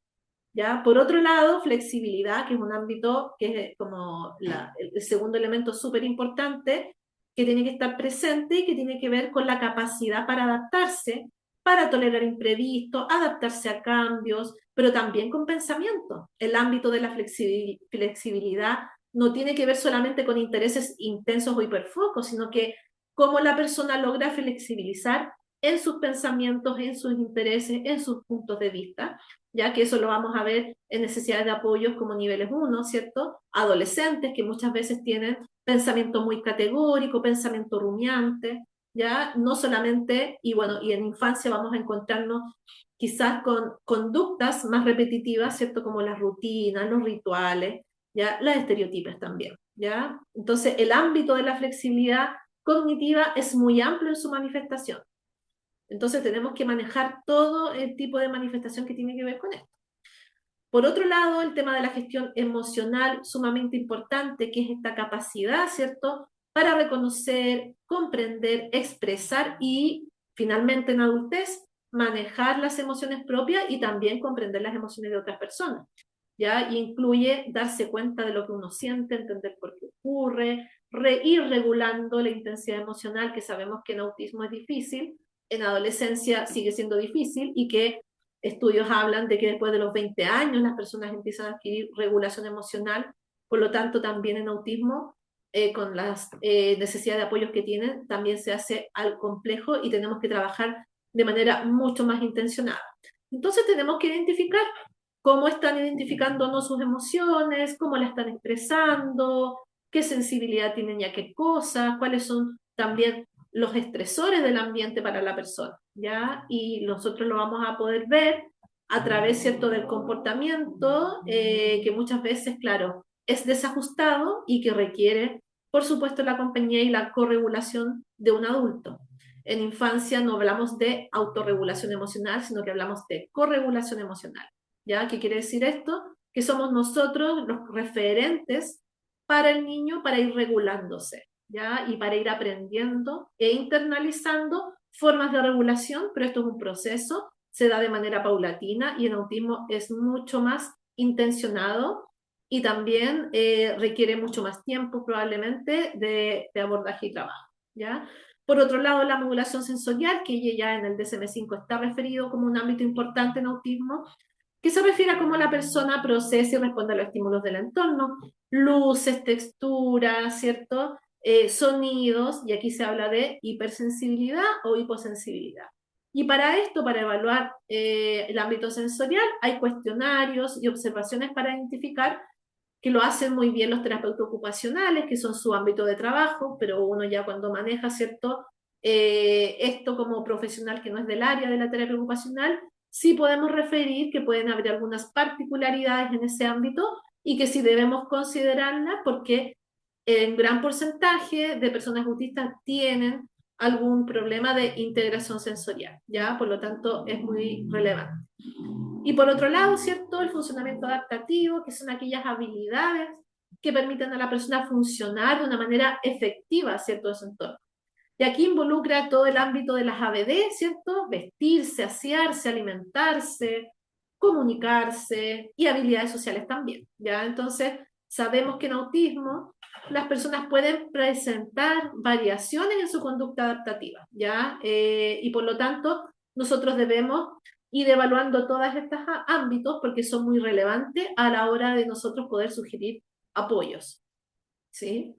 ¿Ya? Por otro lado, flexibilidad, que es un ámbito que es como el segundo elemento súper importante, que tiene que estar presente y que tiene que ver con la capacidad para adaptarse, para tolerar imprevistos, adaptarse a cambios, pero también con pensamiento. El ámbito de la flexibilidad no tiene que ver solamente con intereses intensos o hiperfocos, sino que cómo la persona logra flexibilizar en sus pensamientos, en sus intereses, en sus puntos de vista, ya que eso lo vamos a ver en necesidades de apoyos como niveles 1, ¿cierto? Adolescentes que muchas veces tienen pensamiento muy categórico, pensamiento rumiante, ya no solamente, y bueno, y en infancia vamos a encontrarnos quizás con conductas más repetitivas, ¿cierto? Como las rutinas, los rituales, ya las estereotipas también, ¿ya? Entonces el ámbito de la flexibilidad cognitiva es muy amplio en su manifestación. Entonces tenemos que manejar todo el tipo de manifestación que tiene que ver con esto. Por otro lado, el tema de la gestión emocional, sumamente importante, que es esta capacidad, ¿cierto?, para reconocer, comprender, expresar y, finalmente, en adultez, manejar las emociones propias y también comprender las emociones de otras personas. ¿Ya? Y incluye darse cuenta de lo que uno siente, entender por qué ocurre, ir regulando la intensidad emocional, que sabemos que en autismo es difícil, en adolescencia sigue siendo difícil y que estudios hablan de que después de los 20 años las personas empiezan a adquirir regulación emocional, por lo tanto también en autismo, con las necesidades de apoyos que tienen, también se hace algo complejo y tenemos que trabajar de manera mucho más intencionada. Entonces tenemos que identificar cómo están identificando sus emociones, cómo las están expresando, qué sensibilidad tienen y a qué cosas, cuáles son también los estresores del ambiente para la persona, ¿ya? Y nosotros lo vamos a poder ver a través, ¿cierto?, del comportamiento, que muchas veces, claro, es desajustado y que requiere, por supuesto, la compañía y la corregulación de un adulto. En infancia no hablamos de autorregulación emocional, sino que hablamos de corregulación emocional. ¿Ya? ¿Qué quiere decir esto? Que somos nosotros los referentes para el niño para ir regulándose, ¿ya? Y para ir aprendiendo e internalizando formas de regulación, pero esto es un proceso, se da de manera paulatina y en autismo es mucho más intencionado y también requiere mucho más tiempo probablemente de abordaje y trabajo, ¿ya? Por otro lado, la modulación sensorial, que ya en el DSM-5 está referido como un ámbito importante en autismo, que se refiere a cómo la persona procesa y responde a los estímulos del entorno, luces, texturas, ¿cierto? Sonidos, y aquí se habla de hipersensibilidad o hiposensibilidad. Y para esto, para evaluar el ámbito sensorial, hay cuestionarios y observaciones para identificar que lo hacen muy bien los terapeutas ocupacionales, que son su ámbito de trabajo, pero uno ya cuando maneja, ¿cierto? Esto como profesional que no es del área de la terapia ocupacional, sí podemos referir que pueden haber algunas particularidades en ese ámbito y que sí debemos considerarlas porque en gran porcentaje de personas autistas tienen algún problema de integración sensorial, ¿ya? Por lo tanto, es muy relevante. Y por otro lado, ¿cierto? El funcionamiento adaptativo, que son aquellas habilidades que permiten a la persona funcionar de una manera efectiva, ¿cierto? De su entorno. Y aquí involucra todo el ámbito de las ABD, ¿cierto? Vestirse, asearse, alimentarse, comunicarse y habilidades sociales también, ¿ya? Entonces, sabemos que en autismo las personas pueden presentar variaciones en su conducta adaptativa, ¿ya? Y por lo tanto, nosotros debemos ir evaluando todos estos ámbitos porque son muy relevantes a la hora de nosotros poder sugerir apoyos, ¿sí?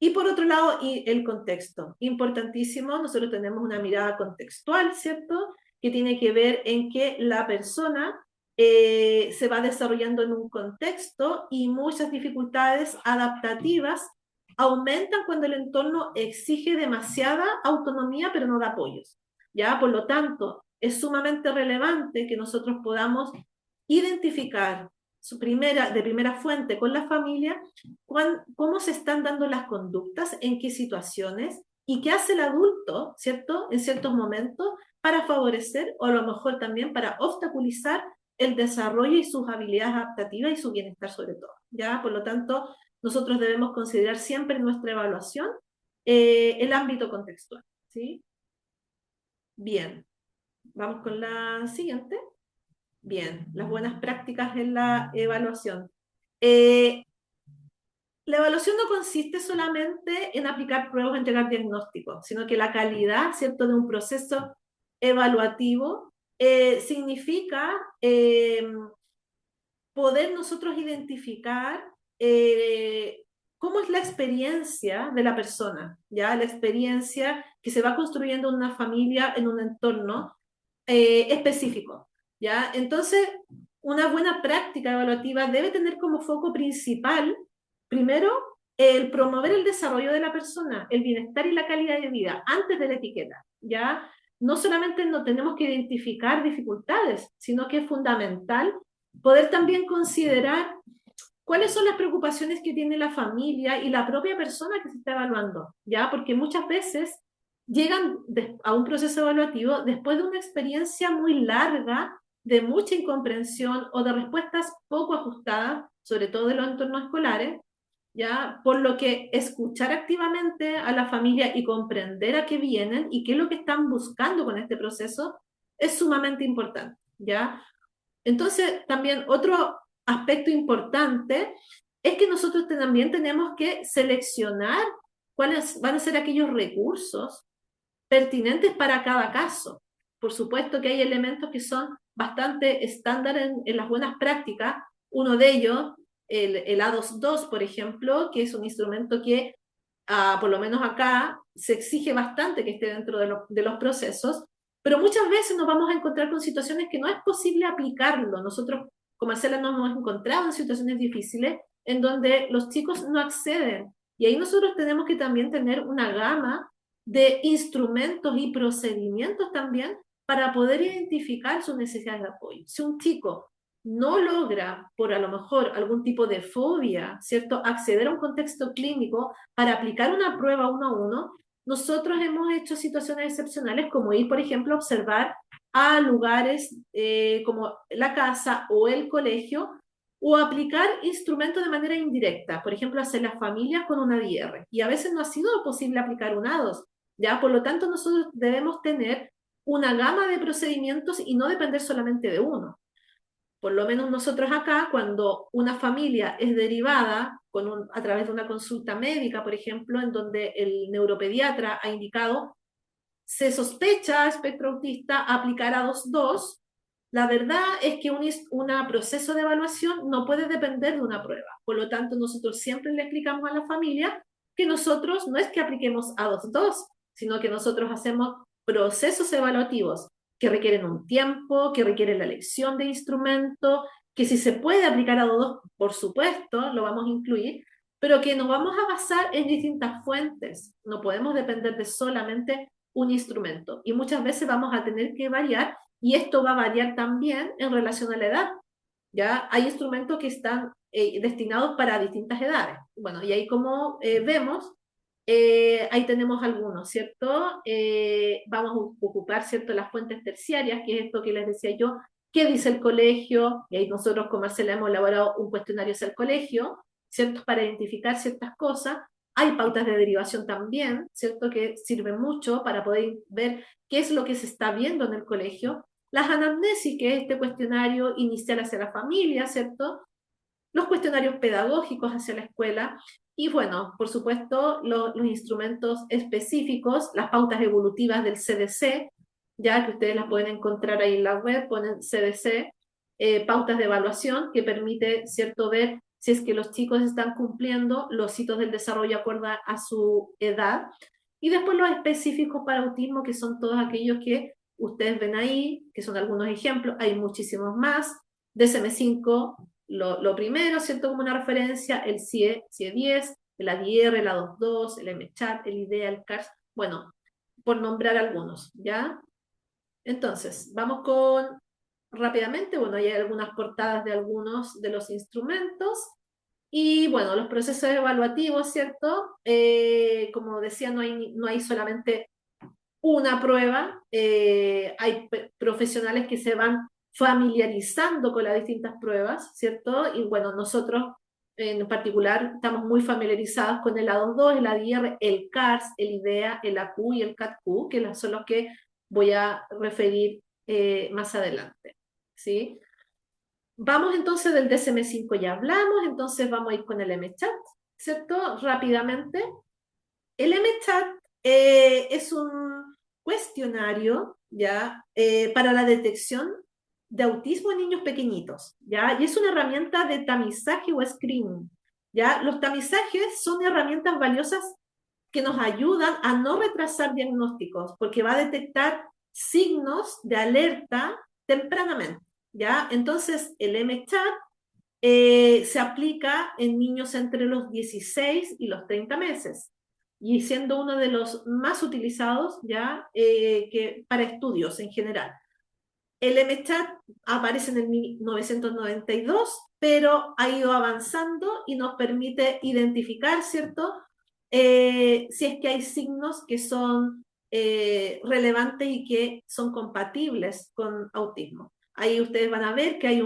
Y por otro lado, y el contexto, importantísimo, nosotros tenemos una mirada contextual, ¿cierto? Que tiene que ver en que la persona se va desarrollando en un contexto y muchas dificultades adaptativas aumentan cuando el entorno exige demasiada autonomía pero no da apoyos, ¿ya? Por lo tanto, es sumamente relevante que nosotros podamos identificar de primera fuente con la familia cómo se están dando las conductas, en qué situaciones y qué hace el adulto, ¿cierto? En ciertos momentos para favorecer o a lo mejor también para obstaculizar el desarrollo y sus habilidades adaptativas y su bienestar sobre todo, ¿ya? Por lo tanto, nosotros debemos considerar siempre en nuestra evaluación el ámbito contextual, ¿sí? Bien, vamos con la siguiente. Bien, las buenas prácticas en la evaluación. La evaluación no consiste solamente en aplicar pruebas o entregar diagnósticos, sino que la calidad, ¿cierto?, de un proceso evaluativo significa poder nosotros identificar cómo es la experiencia de la persona, ¿ya? La experiencia que se va construyendo en una familia, en un entorno específico, ¿ya? Entonces, una buena práctica evaluativa debe tener como foco principal, primero, el promover el desarrollo de la persona, el bienestar y la calidad de vida, antes de la etiqueta, ¿ya? No solamente no tenemos que identificar dificultades, sino que es fundamental poder también considerar cuáles son las preocupaciones que tiene la familia y la propia persona que se está evaluando, ¿ya? Porque muchas veces llegan a un proceso evaluativo después de una experiencia muy larga de mucha incomprensión o de respuestas poco ajustadas, sobre todo de los entornos escolares, ¿ya? Por lo que escuchar activamente a la familia y comprender a qué vienen y qué es lo que están buscando con este proceso es sumamente importante, ¿ya? Entonces, también otro aspecto importante es que nosotros también tenemos que seleccionar cuáles van a ser aquellos recursos pertinentes para cada caso. Por supuesto que hay elementos que son bastante estándar en las buenas prácticas. Uno de ellos, el A22, por ejemplo, que es un instrumento que, por lo menos acá, se exige bastante que esté dentro de los procesos, pero muchas veces nos vamos a encontrar con situaciones que no es posible aplicarlo. Nosotros, como Marcela, nos hemos encontrado en situaciones difíciles en donde los chicos no acceden. Y ahí nosotros tenemos que también tener una gama de instrumentos y procedimientos también para poder identificar sus necesidades de apoyo. Si un chico no logra, por a lo mejor algún tipo de fobia, ¿cierto?, acceder a un contexto clínico para aplicar una prueba uno a uno, nosotros hemos hecho situaciones excepcionales como ir, por ejemplo, a observar a lugares como la casa o el colegio o aplicar instrumentos de manera indirecta, por ejemplo, hacer las familias con una DR. Y a veces no ha sido posible aplicar un A2, ¿ya? Por lo tanto, nosotros debemos tener una gama de procedimientos y no depender solamente de uno. Por lo menos nosotros acá, cuando una familia es derivada a través de una consulta médica, por ejemplo, en donde el neuropediatra ha indicado se sospecha espectro autista aplicar a 2.2, la verdad es que un proceso de evaluación no puede depender de una prueba. Por lo tanto, nosotros siempre le explicamos a la familia que nosotros no es que apliquemos a 2.2, sino que nosotros hacemos procesos evaluativos que requieren un tiempo, que requieren la elección de instrumento, que si se puede aplicar a 2.2, por supuesto, lo vamos a incluir, pero que nos vamos a basar en distintas fuentes. No podemos depender de solamente un instrumento. Y muchas veces vamos a tener que variar, y esto va a variar también en relación a la edad. ¿Ya? Hay instrumentos que están destinados para distintas edades. Bueno, y ahí como vemos, ahí tenemos algunos, ¿cierto? Vamos a ocupar, ¿cierto?, las fuentes terciarias, que es esto que les decía yo, qué dice el colegio, y ahí nosotros con Marcela hemos elaborado un cuestionario hacia el colegio, ¿cierto?, para identificar ciertas cosas, Hay pautas de derivación también, ¿cierto? Que sirven mucho para poder ver qué es lo que se está viendo en el colegio. Las anamnesis, que es este cuestionario inicial hacia la familia, ¿cierto? Los cuestionarios pedagógicos hacia la escuela y bueno, por supuesto, los instrumentos específicos, las pautas evolutivas del CDC, ya que ustedes las pueden encontrar ahí en la web, ponen CDC, pautas de evaluación que permite, cierto, ver si es que los chicos están cumpliendo los hitos del desarrollo acorde a su edad, y después los específicos para autismo, que son todos aquellos que ustedes ven ahí, que son algunos ejemplos, hay muchísimos más, DSM-5, lo primero, ¿cierto? Como una referencia, el CIE, CIE 10, el ADR, el A22, el MChat, el IDEA, el CARS, bueno, por nombrar algunos, ¿ya? Entonces, vamos con, rápidamente, bueno, hay algunas portadas de algunos de los instrumentos, y bueno, los procesos evaluativos, ¿cierto? Como decía, no hay solamente una prueba, hay profesionales que se van familiarizando con las distintas pruebas, ¿cierto? Y bueno, nosotros en particular estamos muy familiarizados con el A22, el ADR, el CARS, el IDEA, el AQ y el CATQ, que son los que voy a referir más adelante, ¿sí? Vamos entonces del DSM-5, ya hablamos, entonces vamos a ir con el MChat, ¿cierto? Rápidamente. El MChat es un cuestionario, ¿ya? Para la detección de autismo en niños pequeñitos, ¿ya? Y es una herramienta de tamizaje o screening, ¿ya? Los tamizajes son herramientas valiosas que nos ayudan a no retrasar diagnósticos, porque va a detectar signos de alerta tempranamente, ¿ya? Entonces, el MChat se aplica en niños entre los 16 y los 30 meses, y siendo uno de los más utilizados ya para estudios en general. El MChat aparece en el 1992, pero ha ido avanzando y nos permite identificar, ¿cierto? Si es que hay signos que son relevantes y que son compatibles con autismo. Ahí ustedes van a ver que hay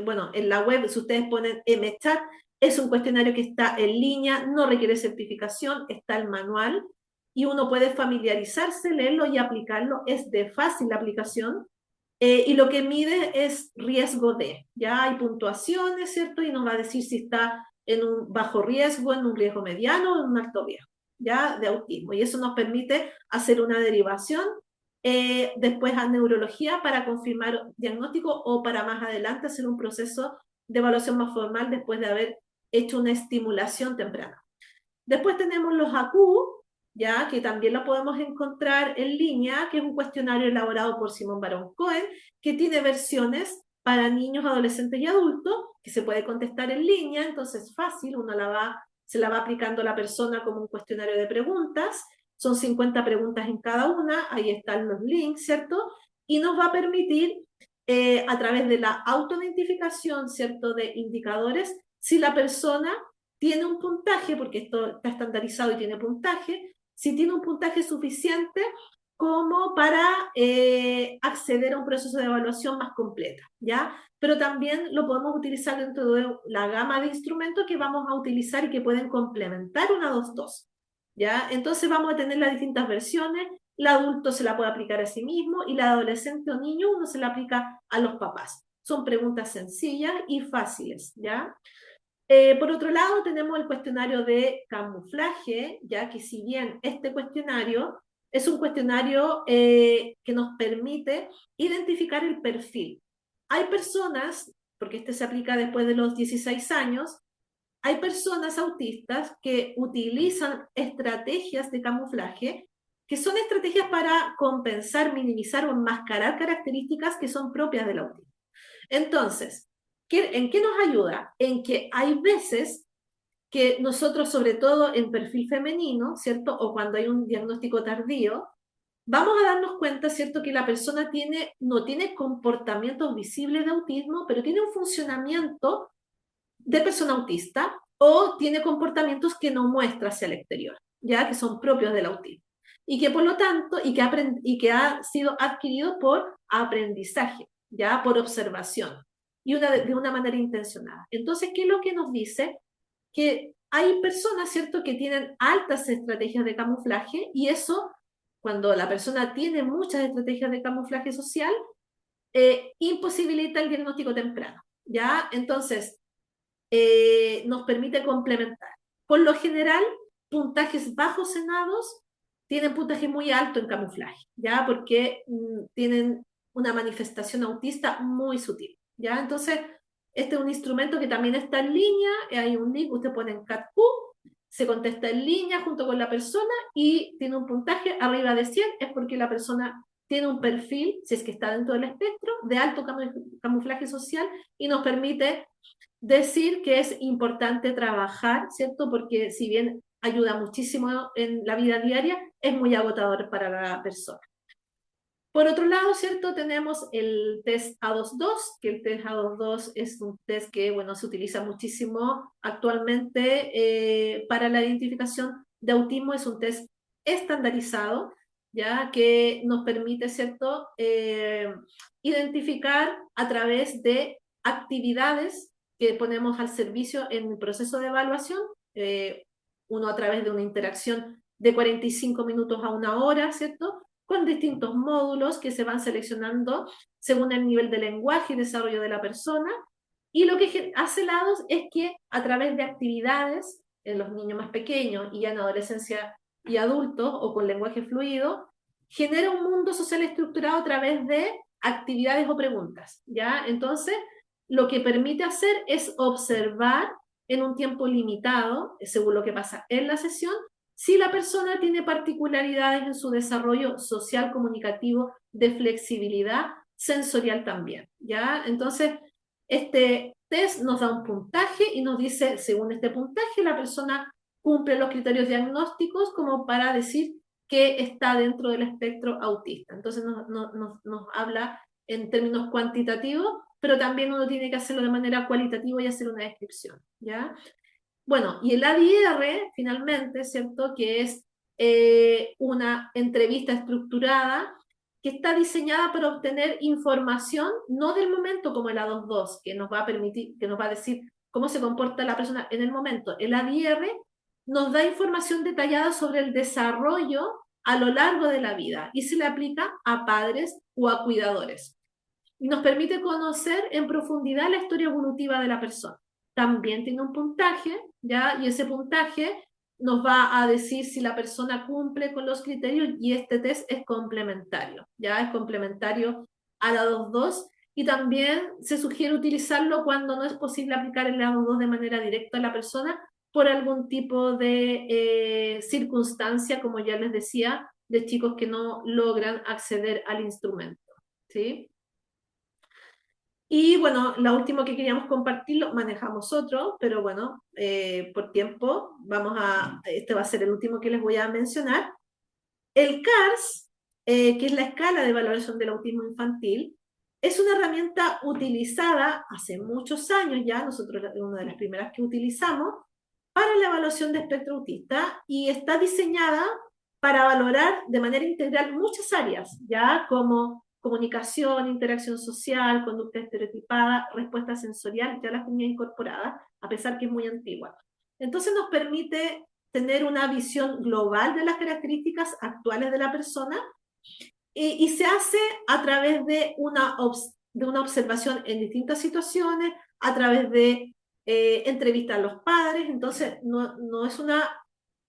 bueno, en la web, si ustedes ponen MChat, es un cuestionario que está en línea, no requiere certificación, está el manual y uno puede familiarizarse, leerlo y aplicarlo. Es de fácil aplicación. Y lo que mide es riesgo de, ya hay puntuaciones, ¿cierto? Y nos va a decir si está en un bajo riesgo, en un riesgo mediano o en un alto riesgo, ya de autismo. Y eso nos permite hacer una derivación después a neurología para confirmar diagnóstico o para más adelante hacer un proceso de evaluación más formal después de haber hecho una estimulación temprana. Después tenemos los AQ, ya que también lo podemos encontrar en línea, que es un cuestionario elaborado por Simón Barón Cohen, que tiene versiones para niños, adolescentes y adultos, que se puede contestar en línea, entonces es fácil, se la va aplicando a la persona como un cuestionario de preguntas, son 50 preguntas en cada una, ahí están los links, ¿cierto? Y nos va a permitir, a través de la autoidentificación, ¿cierto?, de indicadores, si la persona tiene un puntaje, porque esto está estandarizado y tiene puntaje, si tiene un puntaje suficiente como para acceder a un proceso de evaluación más completa, ¿ya? Pero también lo podemos utilizar dentro de la gama de instrumentos que vamos a utilizar y que pueden complementar una 2-2, ¿ya? Entonces vamos a tener las distintas versiones, el adulto se la puede aplicar a sí mismo y la adolescente o niño uno se la aplica a los papás. Son preguntas sencillas y fáciles, ¿ya? Por otro lado, tenemos el cuestionario de camuflaje, ya que si bien este cuestionario es un cuestionario que nos permite identificar el perfil. Hay personas, porque este se aplica después de los 16 años, hay personas autistas que utilizan estrategias de camuflaje, que son estrategias para compensar, minimizar o enmascarar características que son propias del autismo. Entonces, ¿en qué nos ayuda? En que hay veces que nosotros, sobre todo en perfil femenino, ¿cierto? O cuando hay un diagnóstico tardío, vamos a darnos cuenta, ¿cierto?, que la persona no tiene comportamientos visibles de autismo, pero tiene un funcionamiento de persona autista o tiene comportamientos que no muestra hacia el exterior, ya que son propios del autismo. Y que por lo tanto, y que ha sido adquirido por aprendizaje, ya por observación, y de una manera intencionada. Entonces, ¿qué es lo que nos dice? Que hay personas, ¿cierto?, que tienen altas estrategias de camuflaje y eso, cuando la persona tiene muchas estrategias de camuflaje social, imposibilita el diagnóstico temprano, ¿ya? Entonces, nos permite complementar. Por lo general, puntajes bajos en A2 tienen puntaje muy alto en camuflaje, ¿ya? Porque tienen una manifestación autista muy sutil, ¿ya? Entonces, este es un instrumento que también está en línea, hay un link, usted pone en CatQ, se contesta en línea junto con la persona y tiene un puntaje arriba de 100, es porque la persona tiene un perfil, si es que está dentro del espectro, de alto camuflaje social y nos permite decir que es importante trabajar, ¿cierto? Porque si bien ayuda muchísimo en la vida diaria, es muy agotador para la persona. Por otro lado, ¿cierto? Tenemos el test A22, que el test A22 es un test que, bueno, se utiliza muchísimo actualmente para la identificación de autismo. Es un test estandarizado, ya que nos permite, ¿cierto?, identificar a través de actividades que ponemos al servicio en el proceso de evaluación, uno a través de una interacción de 45 minutos a una hora, ¿cierto?, con distintos módulos que se van seleccionando según el nivel de lenguaje y desarrollo de la persona. Y lo que hace LADOS es que a través de actividades en los niños más pequeños y ya en adolescencia y adultos o con lenguaje fluido, genera un mundo social estructurado a través de actividades o preguntas, ¿ya? Entonces, lo que permite hacer es observar en un tiempo limitado, según lo que pasa en la sesión, si la persona tiene particularidades en su desarrollo social, comunicativo, de flexibilidad, sensorial también, ¿ya? Entonces, este test nos da un puntaje y nos dice, según este puntaje, la persona cumple los criterios diagnósticos como para decir que está dentro del espectro autista. Entonces, nos habla en términos cuantitativos, pero también uno tiene que hacerlo de manera cualitativa y hacer una descripción, ¿ya? Bueno, y el ADR, finalmente, ¿cierto?, que es una entrevista estructurada que está diseñada para obtener información, no del momento como el A22, que nos va a permitir, que nos va a decir cómo se comporta la persona en el momento. El ADR nos da información detallada sobre el desarrollo a lo largo de la vida y se le aplica a padres o a cuidadores. Y nos permite conocer en profundidad la historia evolutiva de la persona. También tiene un puntaje, ¿ya? Y ese puntaje nos va a decir si la persona cumple con los criterios y este test es complementario, ¿ya? Es complementario a la 2.2 y también se sugiere utilizarlo cuando no es posible aplicar el la 2.2 de manera directa a la persona por algún tipo de circunstancia, como ya les decía, de chicos que no logran acceder al instrumento, ¿sí? Y bueno, la última que queríamos compartirlo, manejamos otro, pero bueno, por tiempo, este va a ser el último que les voy a mencionar. El CARS, que es la escala de valoración del autismo infantil, es una herramienta utilizada hace muchos años ya, nosotros es una de las primeras que utilizamos, para la evaluación de espectro autista y está diseñada para valorar de manera integral muchas áreas, ya como comunicación, interacción social, conducta estereotipada, respuesta sensorial, ya las tenía incorporadas, a pesar que es muy antigua. Entonces nos permite tener una visión global de las características actuales de la persona y se hace a través de una observación en distintas situaciones, a través de entrevistar a los padres, entonces no es un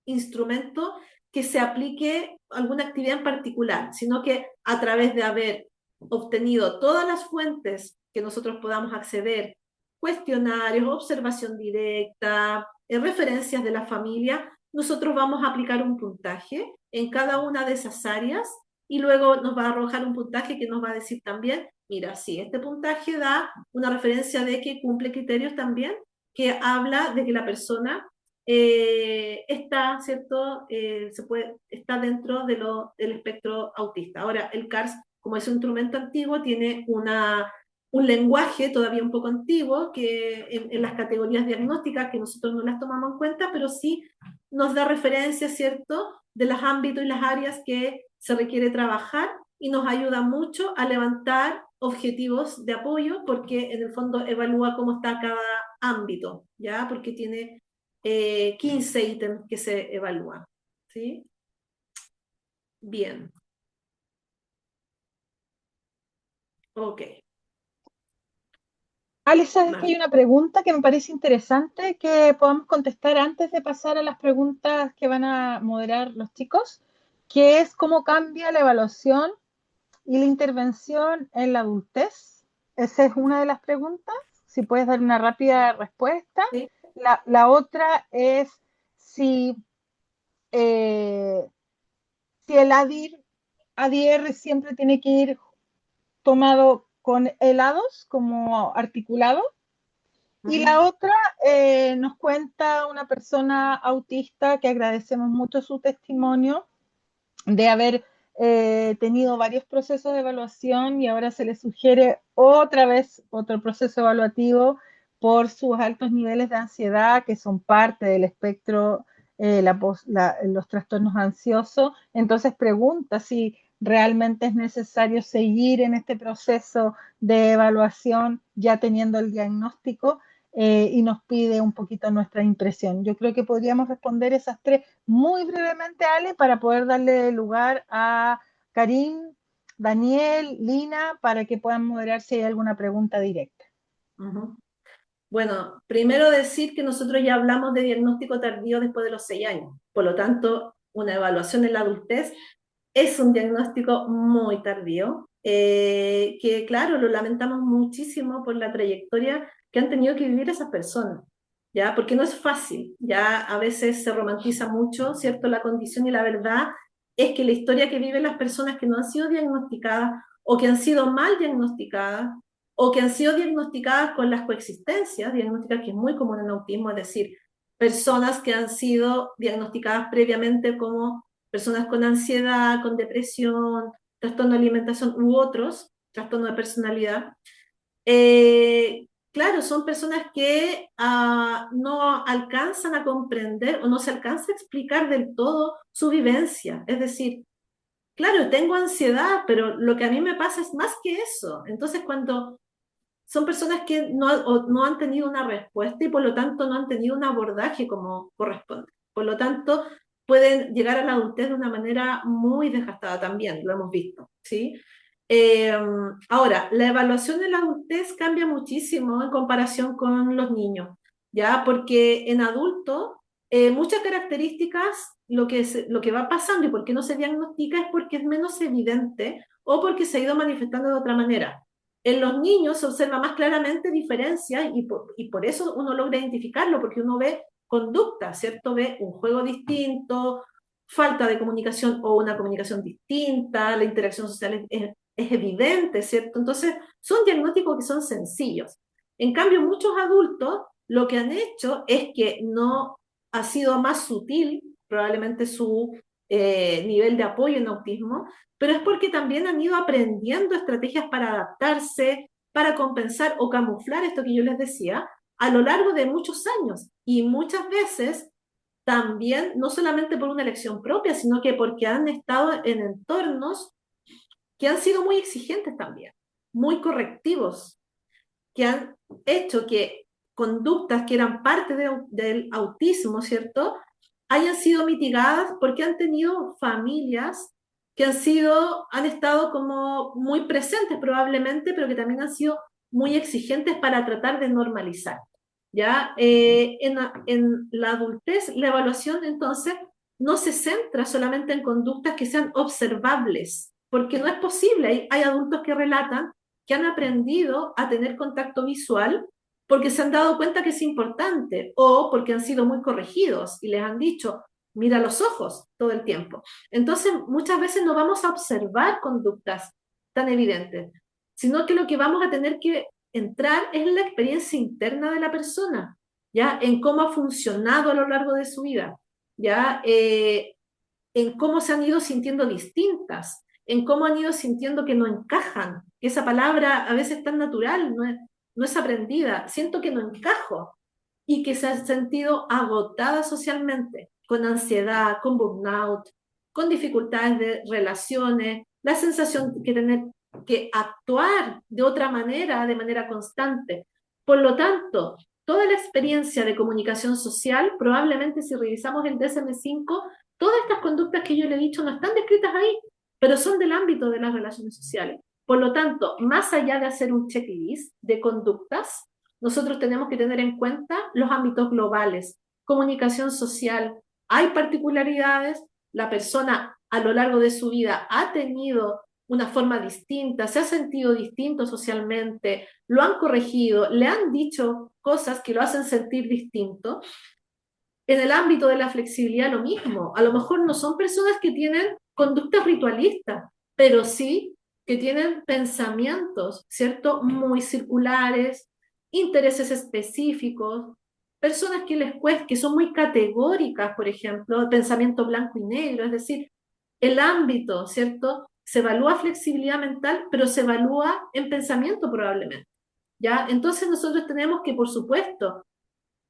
instrumento que se aplique a alguna actividad en particular, sino que a través de haber obtenido todas las fuentes que nosotros podamos acceder, cuestionarios, observación directa, referencias de la familia, nosotros vamos a aplicar un puntaje en cada una de esas áreas y luego nos va a arrojar un puntaje que nos va a decir también, mira, sí, este puntaje da una referencia de que cumple criterios también, que habla de que la persona está, ¿cierto? Está dentro del espectro autista. Ahora, el CARS, como es un instrumento antiguo, tiene un lenguaje todavía un poco antiguo que en las categorías diagnósticas que nosotros no las tomamos en cuenta, pero sí nos da referencias, ¿cierto?, de los ámbitos y las áreas que se requiere trabajar y nos ayuda mucho a levantar objetivos de apoyo porque en el fondo evalúa cómo está cada ámbito, ¿ya? Porque tiene 15 ítems que se evalúan. ¿Sí? Bien. Ok. Ale, sabes que hay una pregunta que me parece interesante que podamos contestar antes de pasar a las preguntas que van a moderar los chicos, que es cómo cambia la evaluación y la intervención en la adultez. Esa es una de las preguntas, si puedes dar una rápida respuesta. ¿Sí? La otra es si, eh, si el ADR siempre tiene que ir tomado con helados como articulado. Y la otra nos cuenta una persona autista que agradecemos mucho su testimonio de haber tenido varios procesos de evaluación y ahora se le sugiere otra vez otro proceso evaluativo por sus altos niveles de ansiedad que son parte del espectro, los trastornos ansiosos. Entonces pregunta si realmente es necesario seguir en este proceso de evaluación ya teniendo el diagnóstico, y nos pide un poquito nuestra impresión. Yo creo que podríamos responder esas tres muy brevemente, Ale, para poder darle lugar a Karim, Daniel, Lina, para que puedan moderar si hay alguna pregunta directa. Bueno, primero decir que nosotros ya hablamos de diagnóstico tardío después de los 6 años. Por lo tanto, una evaluación en la adultez es un diagnóstico muy tardío, que claro, lo lamentamos muchísimo por la trayectoria que han tenido que vivir esas personas, ¿ya? Porque no es fácil, ya a veces se romantiza mucho, ¿cierto? La condición, y la verdad es que la historia que viven las personas que no han sido diagnosticadas o que han sido mal diagnosticadas o que han sido diagnosticadas con las coexistencias, diagnósticas que es muy común en autismo, es decir, personas que han sido diagnosticadas previamente como personas con ansiedad, con depresión, trastorno de alimentación u otros, trastorno de personalidad. Claro, son personas que no alcanzan a comprender o no se alcanza a explicar del todo su vivencia. Es decir, claro, tengo ansiedad, pero lo que a mí me pasa es más que eso. Entonces, cuando son personas que no han tenido una respuesta y por lo tanto no han tenido un abordaje como corresponde. Por lo tanto, pueden llegar a la adultez de una manera muy desgastada también, lo hemos visto, ¿sí? Eh, Ahora, la evaluación de la adultez cambia muchísimo en comparación con los niños, ¿ya? Porque en adultos, muchas características, lo que va pasando y por qué no se diagnostica es porque es menos evidente o porque se ha ido manifestando de otra manera. En los niños se observa más claramente diferencias y por eso uno logra identificarlo, porque uno ve conducta, ¿cierto? Ve un juego distinto, falta de comunicación o una comunicación distinta, la interacción social es evidente, ¿cierto? Entonces, son diagnósticos que son sencillos. En cambio, muchos adultos lo que han hecho es que no ha sido más sutil probablemente su nivel de apoyo en autismo, pero es porque también han ido aprendiendo estrategias para adaptarse, para compensar o camuflar esto que yo les decía a lo largo de muchos años y muchas veces también no solamente por una elección propia, sino que porque han estado en entornos que han sido muy exigentes también, muy correctivos, que han hecho que conductas que eran parte del autismo, ¿cierto?, hayan sido mitigadas porque han tenido familias que han estado como muy presentes probablemente, pero que también han sido muy exigentes para tratar de normalizar. ¿Ya? En la adultez, la evaluación entonces no se centra solamente en conductas que sean observables, porque no es posible. Hay adultos que relatan que han aprendido a tener contacto visual porque se han dado cuenta que es importante o porque han sido muy corregidos y les han dicho, mira los ojos todo el tiempo. Entonces, muchas veces no vamos a observar conductas tan evidentes, sino que lo que vamos a tener que entrar es en la experiencia interna de la persona, ¿ya? En cómo ha funcionado a lo largo de su vida, ¿ya? En cómo se han ido sintiendo distintas, en cómo han ido sintiendo que no encajan, que esa palabra a veces es tan natural, no es aprendida, siento que no encajo, y que se han sentido agotadas socialmente, con ansiedad, con burnout, con dificultades de relaciones, la sensación que tener que actuar de otra manera, de manera constante. Por lo tanto, toda la experiencia de comunicación social, probablemente si revisamos el DSM-5, todas estas conductas que yo le he dicho no están descritas ahí, pero son del ámbito de las relaciones sociales. Por lo tanto, más allá de hacer un checklist de conductas, nosotros tenemos que tener en cuenta los ámbitos globales, comunicación social, hay particularidades, la persona a lo largo de su vida ha tenido una forma distinta, se ha sentido distinto socialmente, lo han corregido, le han dicho cosas que lo hacen sentir distinto. En el ámbito de la flexibilidad lo mismo, a lo mejor no son personas que tienen conductas ritualistas, pero sí que tienen pensamientos, ¿cierto? Muy circulares, intereses específicos, personas que les cuesta, que son muy categóricas, por ejemplo, pensamiento blanco y negro, es decir, el ámbito, ¿cierto? Se evalúa flexibilidad mental, pero se evalúa en pensamiento probablemente, ¿ya? Entonces nosotros tenemos que, por supuesto,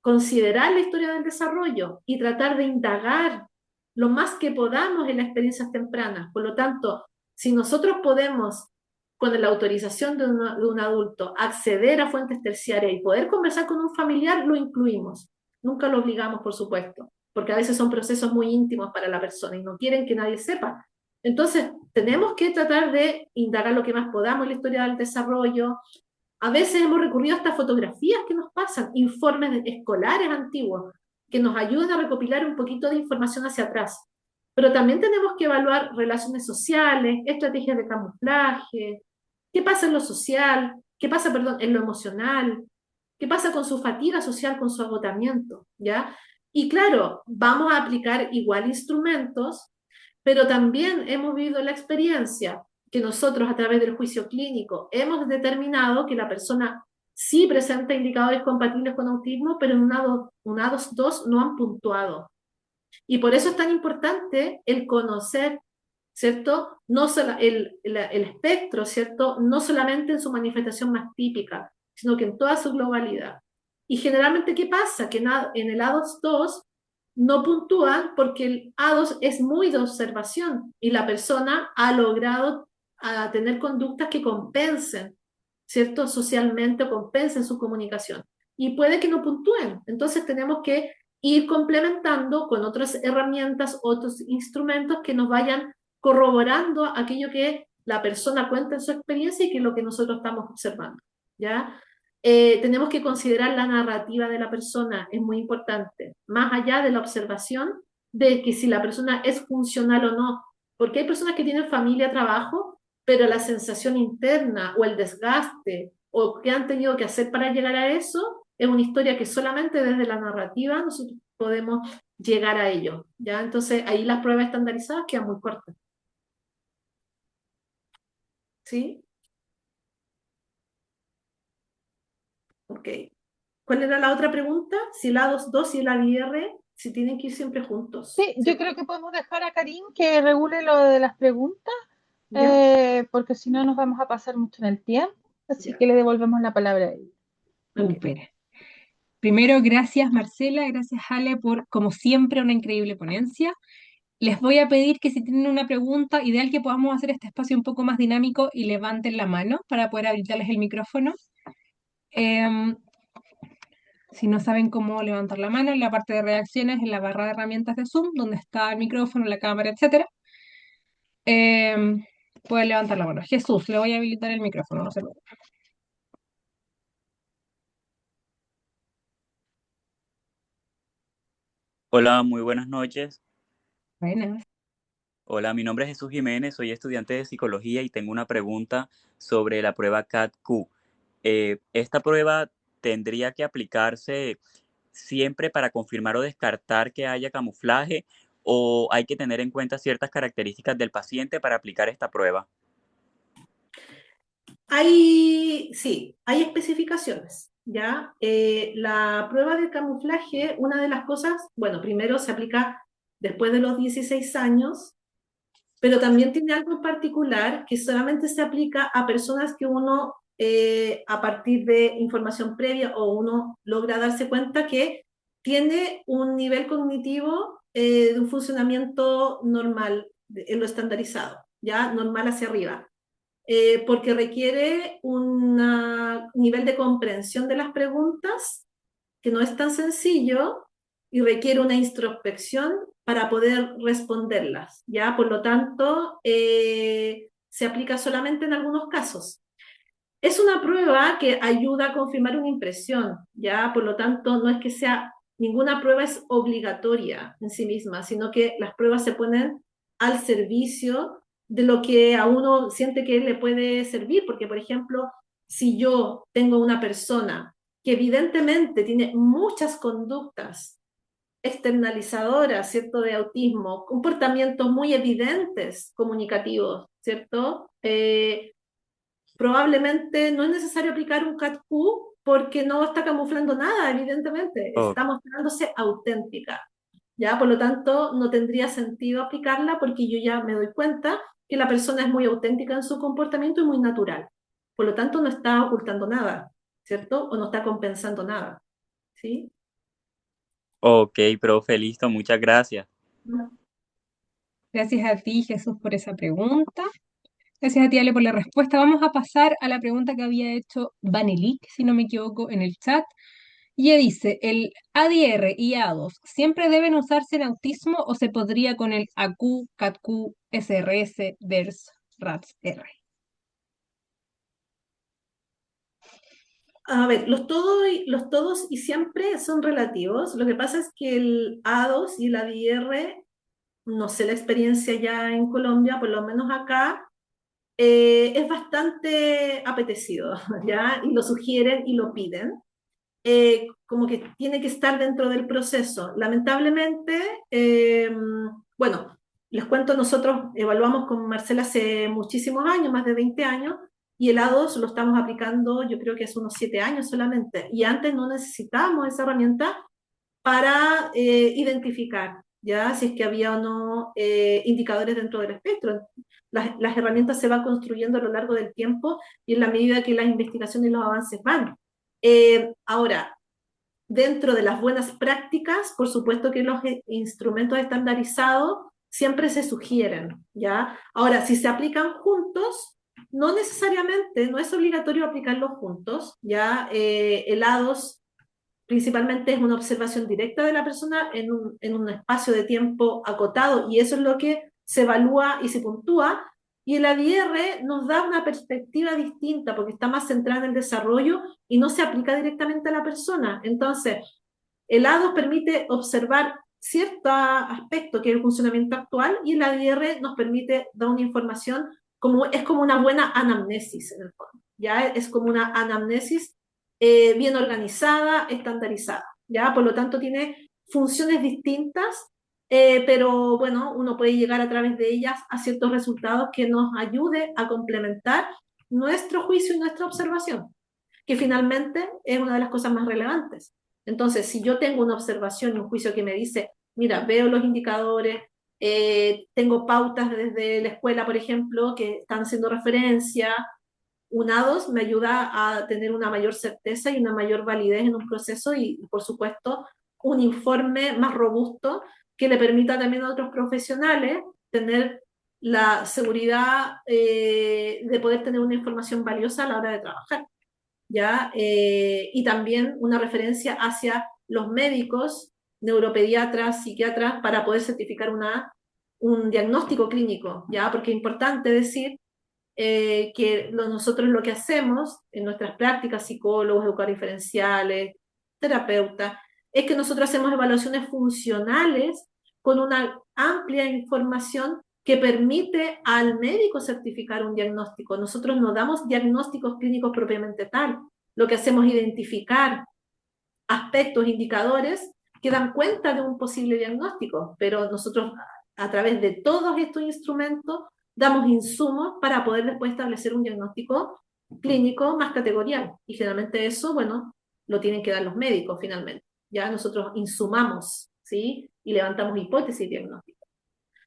considerar la historia del desarrollo y tratar de indagar lo más que podamos en las experiencias tempranas. Por lo tanto, si nosotros podemos, con la autorización de un adulto, acceder a fuentes terciarias y poder conversar con un familiar, lo incluimos. Nunca lo obligamos, por supuesto, porque a veces son procesos muy íntimos para la persona y no quieren que nadie sepa. Entonces, tenemos que tratar de indagar lo que más podamos en la historia del desarrollo. A veces hemos recurrido a estas fotografías que nos pasan, informes escolares antiguos, que nos ayudan a recopilar un poquito de información hacia atrás. Pero también tenemos que evaluar relaciones sociales, estrategias de camuflaje, qué pasa en lo social, qué pasa, perdón, en lo emocional, qué pasa con su fatiga social, con su agotamiento, ¿ya? Y claro, vamos a aplicar igual instrumentos, pero también hemos vivido la experiencia que nosotros a través del juicio clínico hemos determinado que la persona sí presenta indicadores compatibles con autismo, pero en una dos no han puntuado. Y por eso es tan importante el conocer, ¿cierto? No solo el espectro, ¿cierto? No solamente en su manifestación más típica, sino que en toda su globalidad. Y generalmente, ¿qué pasa? Que en el A2 no puntúan porque el A2 es muy de observación y la persona ha logrado tener conductas que compensen, ¿cierto? Socialmente compensen su comunicación. Y puede que no puntúen. Entonces tenemos que ir complementando con otras herramientas, otros instrumentos que nos vayan corroborando aquello que la persona cuenta en su experiencia y que es lo que nosotros estamos observando, ¿ya? Tenemos que considerar la narrativa de la persona, es muy importante, más allá de la observación de que si la persona es funcional o no, porque hay personas que tienen familia, trabajo, pero la sensación interna o el desgaste o qué han tenido que hacer para llegar a eso es una historia que solamente desde la narrativa nosotros podemos llegar a ello, ¿ya? Entonces ahí las pruebas estandarizadas quedan muy cortas, ¿sí? Ok. ¿Cuál era la otra pregunta? Si el A2 y el ADR, si tienen que ir siempre juntos, Sí, yo ¿cierto? creo que podemos dejar a Karim que regule lo de las preguntas, ¿Ya? porque si no nos vamos a pasar mucho en el tiempo, así Ya. que le devolvemos la palabra a él. Ok. Súper. Primero, gracias Marcela, gracias Ale por, como siempre, una increíble ponencia. Les voy a pedir que si tienen una pregunta, ideal que podamos hacer este espacio un poco más dinámico y levanten la mano para poder habilitarles el micrófono. Em, si no saben cómo levantar la mano, en la parte de reacciones, en la barra de herramientas de Zoom, donde está el micrófono, la cámara, etcétera, em, pueden levantar la mano. Jesús, le voy a habilitar el micrófono, no se preocupe. Hola, muy buenas noches. Buenas. Hola, mi nombre es Jesús Jiménez, soy estudiante de psicología y tengo una pregunta sobre la prueba CAT-Q. ¿Esta prueba tendría que aplicarse siempre para confirmar o descartar que haya camuflaje o hay que tener en cuenta ciertas características del paciente para aplicar esta prueba? Sí, hay especificaciones, ¿ya? La prueba de camuflaje, una de las cosas, bueno, primero se aplica después de los 16 años, pero también tiene algo en particular que solamente se aplica a personas que uno, a partir de información previa o uno logra darse cuenta que tiene un nivel cognitivo de un funcionamiento normal, en lo estandarizado, ya normal hacia arriba, porque requiere un nivel de comprensión de las preguntas que no es tan sencillo y requiere una introspección para poder responderlas, ¿ya? Por lo tanto, se aplica solamente en algunos casos. Es una prueba que ayuda a confirmar una impresión, ¿ya? Por lo tanto, no es que sea, ninguna prueba es obligatoria en sí misma, sino que las pruebas se ponen al servicio de lo que a uno siente que le puede servir, porque, por ejemplo, si yo tengo una persona que evidentemente tiene muchas conductas externalizadoras, ¿cierto?, de autismo, comportamientos muy evidentes comunicativos, ¿cierto? Probablemente no es necesario aplicar un CAT-Q porque no está camuflando nada, evidentemente, Oh, está mostrándose auténtica, ¿ya? Por lo tanto, no tendría sentido aplicarla porque yo ya me doy cuenta que la persona es muy auténtica en su comportamiento y muy natural. Por lo tanto, no está ocultando nada, ¿cierto? O no está compensando nada, ¿sí? ok, profe, listo, muchas gracias. Gracias a ti, Jesús, por esa pregunta. Gracias a ti, Ale, por la respuesta. Vamos a pasar a la pregunta que había hecho Vanelik, si no me equivoco, en el chat. Y ella dice, ¿el ADR y A2 siempre deben usarse en autismo o se podría con el AQ, CATQ, SRS, DERS, RATS, R? A ver, los todos y siempre son relativos. Lo que pasa es que el A2 y el ADR, no sé la experiencia ya en Colombia, por lo menos acá, es bastante apetecido, ¿ya? Y lo sugieren y lo piden. Como que tiene que estar dentro del proceso. Lamentablemente, bueno, les cuento, nosotros evaluamos con Marcela hace muchísimos años, más de 20 años, y el A2 lo estamos aplicando, yo creo que hace unos 7 años solamente, y antes no necesitábamos esa herramienta para identificar, ¿ya? Si es que había o no indicadores dentro del espectro. Las herramientas se van construyendo a lo largo del tiempo y en la medida que las investigaciones y los avances van. Ahora, dentro de las buenas prácticas, por supuesto que los instrumentos estandarizados siempre se sugieren, ¿ya? Ahora, si se aplican juntos, no necesariamente, no es obligatorio aplicarlos juntos, ¿ya? El A2 principalmente es una observación directa de la persona en un espacio de tiempo acotado y eso es lo que se evalúa y se puntúa. Y el ADR nos da una perspectiva distinta porque está más centrada en el desarrollo y no se aplica directamente a la persona. Entonces, el A2 permite observar cierto aspecto que es el funcionamiento actual y el ADR nos permite dar una información como es como una buena anamnesis en el fondo. Ya es como una anamnesis bien organizada, estandarizada. ¿Ya? Por lo tanto, tiene funciones distintas, pero bueno, uno puede llegar a través de ellas a ciertos resultados que nos ayude a complementar nuestro juicio y nuestra observación, que finalmente es una de las cosas más relevantes. Entonces, si yo tengo una observación y un juicio que me dice, mira, veo los indicadores, tengo pautas desde la escuela, por ejemplo, que están haciendo referencia, unados me ayuda a tener una mayor certeza y una mayor validez en un proceso y, por supuesto, un informe más robusto que le permita también a otros profesionales tener la seguridad de poder tener una información valiosa a la hora de trabajar, ¿ya? Y también una referencia hacia los médicos, neuropediatras, psiquiatras, para poder certificar un diagnóstico clínico, ¿ya? Porque es importante decir que nosotros lo que hacemos en nuestras prácticas, psicólogos, educadores diferenciales, terapeutas, es que nosotros hacemos evaluaciones funcionales con una amplia información que permite al médico certificar un diagnóstico. Nosotros no damos diagnósticos clínicos propiamente tal. Lo que hacemos es identificar aspectos, indicadores que dan cuenta de un posible diagnóstico, pero nosotros a través de todos estos instrumentos damos insumos para poder después establecer un diagnóstico clínico más categorial. Y generalmente eso, bueno, lo tienen que dar los médicos finalmente. Ya nosotros insumamos, ¿sí? Y levantamos hipótesis diagnósticas.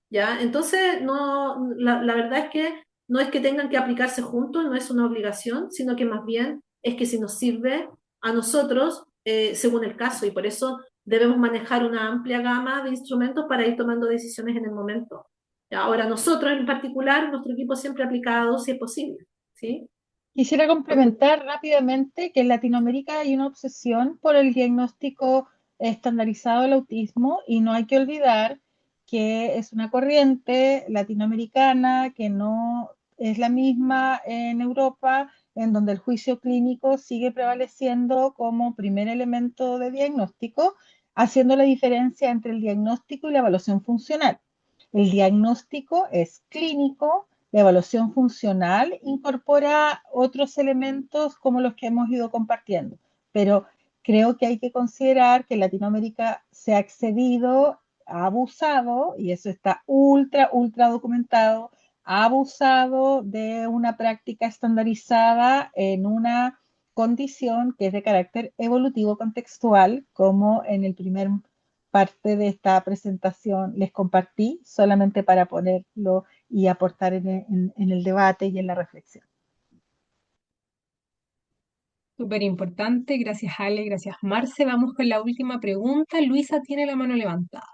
¿Ya? Entonces, no, la verdad es que no es que tengan que aplicarse juntos, no es una obligación, sino que más bien es que si nos sirve a nosotros, según el caso, y por eso debemos manejar una amplia gama de instrumentos para ir tomando decisiones en el momento. ¿Ya? Ahora, nosotros en particular, nuestro equipo siempre ha aplicado si es posible, ¿sí? Quisiera complementar rápidamente que en Latinoamérica hay una obsesión por el diagnóstico estandarizado del autismo y no hay que olvidar que es una corriente latinoamericana que no es la misma en Europa, en donde el juicio clínico sigue prevaleciendo como primer elemento de diagnóstico, haciendo la diferencia entre el diagnóstico y la evaluación funcional. El diagnóstico es clínico, la evaluación funcional incorpora otros elementos como los que hemos ido compartiendo, pero creo que hay que considerar que Latinoamérica se ha excedido, ha abusado, y eso está ultra documentado, ha abusado de una práctica estandarizada en una condición que es de carácter evolutivo contextual, como en el primer parte de esta presentación les compartí, solamente para ponerlo y aportar en el debate y en la reflexión. Súper importante, gracias Ale, gracias Marce. Vamos con la última pregunta. Luisa tiene la mano levantada.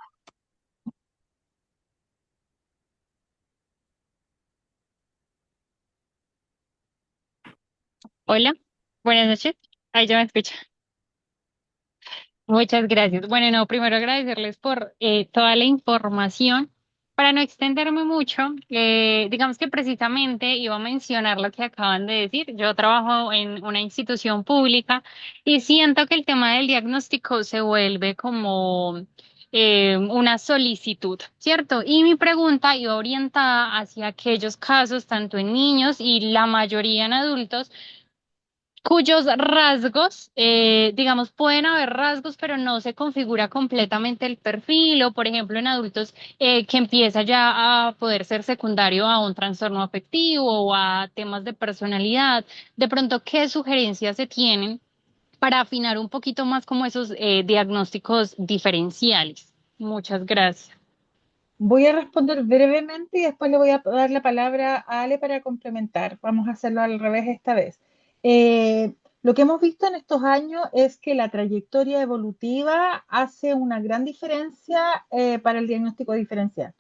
Hola, buenas noches. Ahí ya me escucha. Muchas gracias. Bueno, no, primero agradecerles por toda la información. Para no extenderme mucho, digamos que precisamente iba a mencionar lo que acaban de decir. Yo trabajo en una institución pública y siento que el tema del diagnóstico se vuelve como una solicitud, ¿cierto? Y mi pregunta iba orientada hacia aquellos casos, tanto en niños y la mayoría en adultos cuyos rasgos, digamos, pueden haber rasgos, pero no se configura completamente el perfil, o por ejemplo en adultos que empieza ya a poder ser secundario a un trastorno afectivo o a temas de personalidad. De pronto, ¿qué sugerencias se tienen para afinar un poquito más como esos diagnósticos diferenciales? Muchas gracias. Voy a responder brevemente y después le voy a dar la palabra a Ale para complementar. Vamos a hacerlo al revés esta vez. Lo que hemos visto en estos años es que la trayectoria evolutiva hace una gran diferencia para el diagnóstico diferencial.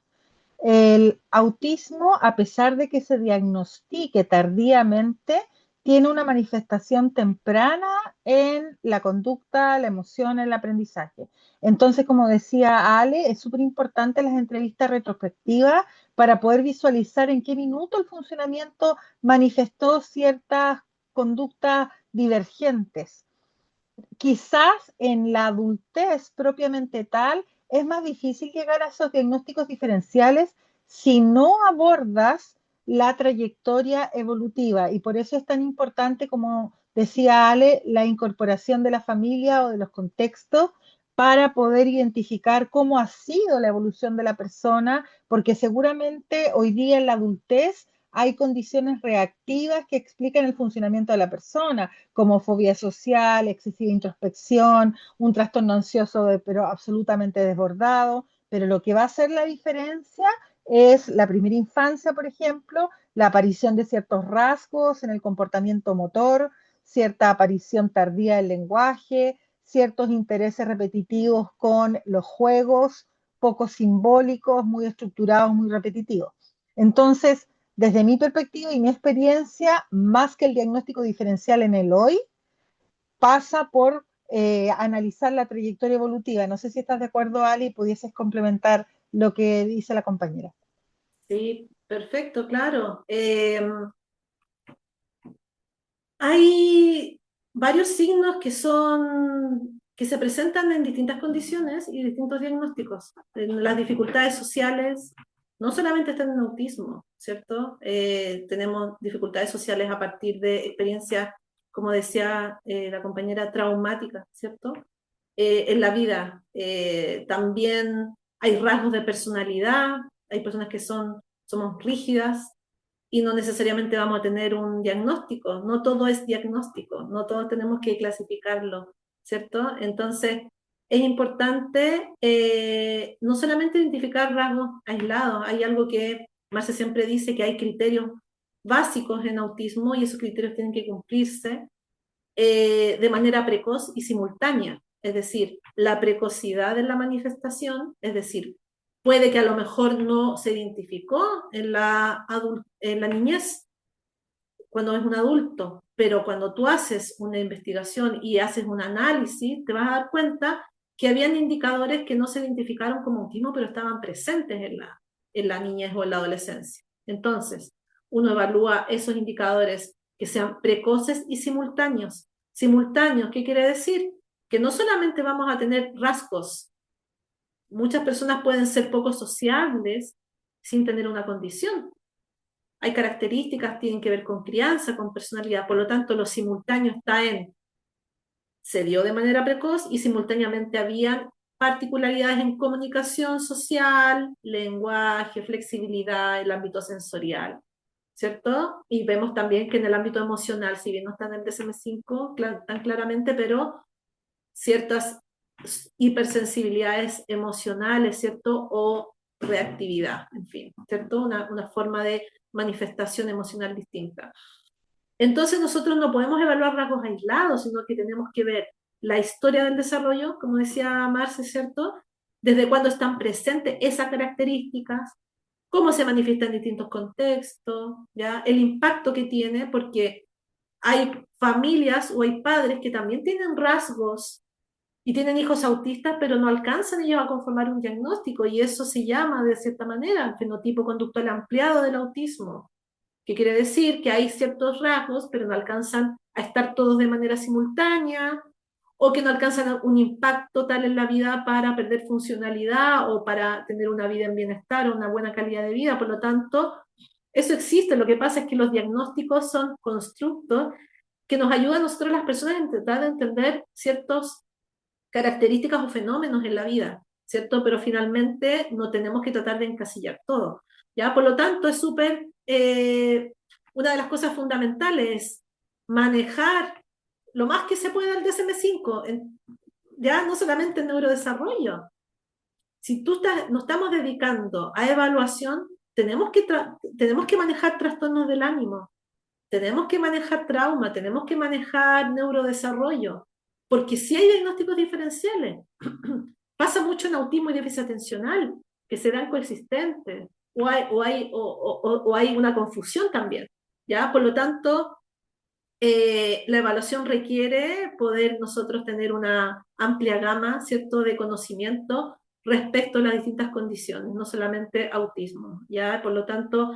El autismo, a pesar de que se diagnostique tardíamente, tiene una manifestación temprana en la conducta, la emoción, el aprendizaje. Entonces, como decía Ale, es súper importante las entrevistas retrospectivas para poder visualizar en qué minuto el funcionamiento manifestó ciertas conductas divergentes. Quizás en la adultez propiamente tal es más difícil llegar a esos diagnósticos diferenciales si no abordas la trayectoria evolutiva, y por eso es tan importante, como decía Ale, la incorporación de la familia o de los contextos para poder identificar cómo ha sido la evolución de la persona, porque seguramente hoy día en la adultez hay condiciones reactivas que explican el funcionamiento de la persona, como fobia social, excesiva introspección, un trastorno ansioso pero absolutamente desbordado. Pero lo que va a hacer la diferencia es la primera infancia, por ejemplo, la aparición de ciertos rasgos en el comportamiento motor, cierta aparición tardía del lenguaje, ciertos intereses repetitivos con los juegos, poco simbólicos, muy estructurados, muy repetitivos. Entonces, desde mi perspectiva y mi experiencia, más que el diagnóstico diferencial en el hoy, pasa por analizar la trayectoria evolutiva. No sé si estás de acuerdo, Ali, y pudieses complementar lo que dice la compañera. Sí, perfecto, claro. Hay varios signos que se presentan en distintas condiciones y distintos diagnósticos. Las dificultades sociales no solamente están en autismo, ¿cierto? Tenemos dificultades sociales a partir de experiencias, como decía la compañera, traumáticas, ¿cierto? En la vida. También hay rasgos de personalidad, hay personas que somos rígidas, y no necesariamente vamos a tener un diagnóstico, no todo es diagnóstico, no todos tenemos que clasificarlo, ¿cierto? Entonces, es importante no solamente identificar rasgos aislados, hay algo que Marce siempre dice, que hay criterios básicos en autismo y esos criterios tienen que cumplirse de manera precoz y simultánea, es decir, la precocidad de la manifestación, es decir, puede que a lo mejor no se identificó en la niñez, cuando es un adulto, pero cuando tú haces una investigación y haces un análisis, te vas a dar cuenta que habían indicadores que no se identificaron como autismo, pero estaban presentes en la niñez o en la adolescencia. Entonces, uno evalúa esos indicadores que sean precoces y simultáneos. Simultáneos, ¿qué quiere decir? Que no solamente vamos a tener rasgos, muchas personas pueden ser poco sociables sin tener una condición. Hay características, tienen que ver con crianza, con personalidad, por lo tanto lo simultáneo está se dio de manera precoz y simultáneamente había particularidades en comunicación social, lenguaje, flexibilidad, el ámbito sensorial, ¿cierto? Y vemos también que en el ámbito emocional, si bien no está en el DSM-5 tan claramente, pero ciertas hipersensibilidades emocionales, ¿cierto? O reactividad, en fin, ¿cierto? Una forma de manifestación emocional distinta. Entonces nosotros no podemos evaluar rasgos aislados, sino que tenemos que ver la historia del desarrollo, como decía Marce, ¿cierto? Desde cuándo están presentes esas características, cómo se manifiesta en distintos contextos, ¿ya? El impacto que tiene, porque hay familias o hay padres que también tienen rasgos y tienen hijos autistas, pero no alcanzan ellos a conformar un diagnóstico, y eso se llama, de cierta manera, fenotipo conductual ampliado del autismo, que quiere decir que hay ciertos rasgos, pero no alcanzan a estar todos de manera simultánea, o que no alcanzan un impacto tal en la vida para perder funcionalidad o para tener una vida en bienestar o una buena calidad de vida. Por lo tanto, eso existe. Lo que pasa es que los diagnósticos son constructos que nos ayudan a nosotros las personas a tratar de entender ciertas características o fenómenos en la vida, ¿cierto? Pero finalmente no tenemos que tratar de encasillar todo, ¿ya? Por lo tanto, es súper, una de las cosas fundamentales es manejar lo más que se pueda el DSM-5, ya no solamente en neurodesarrollo. Si nos estamos dedicando a evaluación, tenemos que manejar trastornos del ánimo, tenemos que manejar trauma, tenemos que manejar neurodesarrollo, porque si hay diagnósticos diferenciales, pasa mucho en autismo y déficit atencional, que se dan coexistentes, o hay una confusión también, ¿ya? Por lo tanto, la evaluación requiere poder nosotros tener una amplia gama, ¿cierto?, de conocimiento respecto a las distintas condiciones, no solamente autismo, ¿ya? Por lo tanto,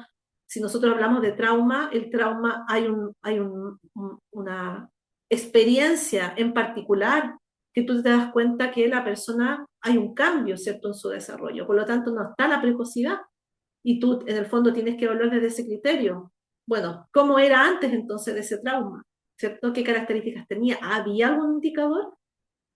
si nosotros hablamos de trauma, el trauma hay una experiencia en particular que tú te das cuenta que la persona hay un cambio, ¿cierto?, en su desarrollo. Por lo tanto, no está la precocidad y tú en el fondo tienes que evaluar desde ese criterio. Bueno, ¿cómo era antes entonces de ese trauma? ¿Cierto? ¿Qué características tenía? ¿Había algún indicador?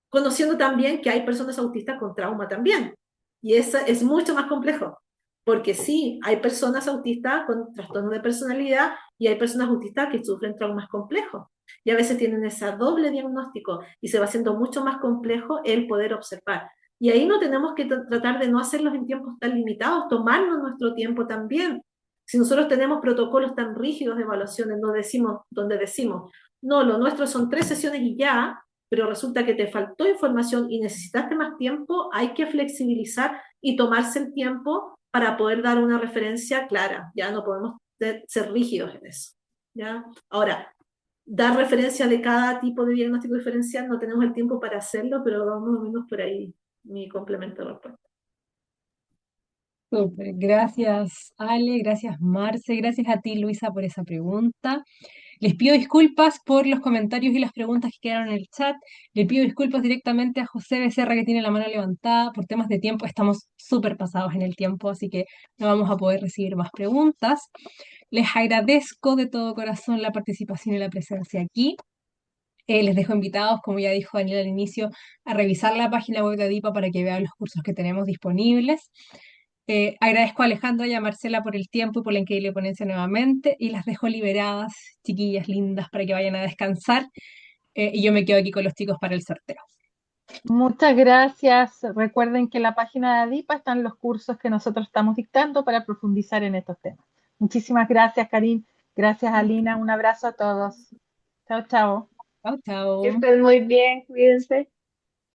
Conociendo también que hay personas autistas con trauma también. Y eso es mucho más complejo, porque sí, hay personas autistas con trastornos de personalidad y hay personas autistas que sufren traumas complejos. Y a veces tienen ese doble diagnóstico y se va haciendo mucho más complejo el poder observar. Y ahí no tenemos que tratar de no hacerlos en tiempos tan limitados, tomarnos nuestro tiempo también. Si nosotros tenemos protocolos tan rígidos de evaluaciones, donde decimos, no, lo nuestro son 3 sesiones y ya, pero resulta que te faltó información y necesitaste más tiempo, hay que flexibilizar y tomarse el tiempo para poder dar una referencia clara. Ya no podemos ser rígidos en eso, ¿ya? Ahora, dar referencia de cada tipo de diagnóstico diferencial, no tenemos el tiempo para hacerlo, pero vamos más o menos por ahí mi complemento de respuesta. Súper, gracias Ale, gracias Marce, gracias a ti Luisa por esa pregunta. Les pido disculpas por los comentarios y las preguntas que quedaron en el chat. Le pido disculpas directamente a José Becerra que tiene la mano levantada. Por temas de tiempo estamos súper pasados en el tiempo, así que no vamos a poder recibir más preguntas. Les agradezco de todo corazón la participación y la presencia aquí. Les dejo invitados, como ya dijo Daniel al inicio, a revisar la página web de ADIPA para que vean los cursos que tenemos disponibles. Agradezco a Alejandra y a Marcela por el tiempo y por la increíble ponencia nuevamente y las dejo liberadas, chiquillas lindas, para que vayan a descansar y yo me quedo aquí con los chicos para el sorteo. Muchas gracias. Recuerden que en la página de ADIPA están los cursos que nosotros estamos dictando para profundizar en estos temas. Muchísimas gracias, Karin. Gracias, Alina. Un abrazo a todos. Chao, chao. Chao, chao. Que estén muy bien, cuídense.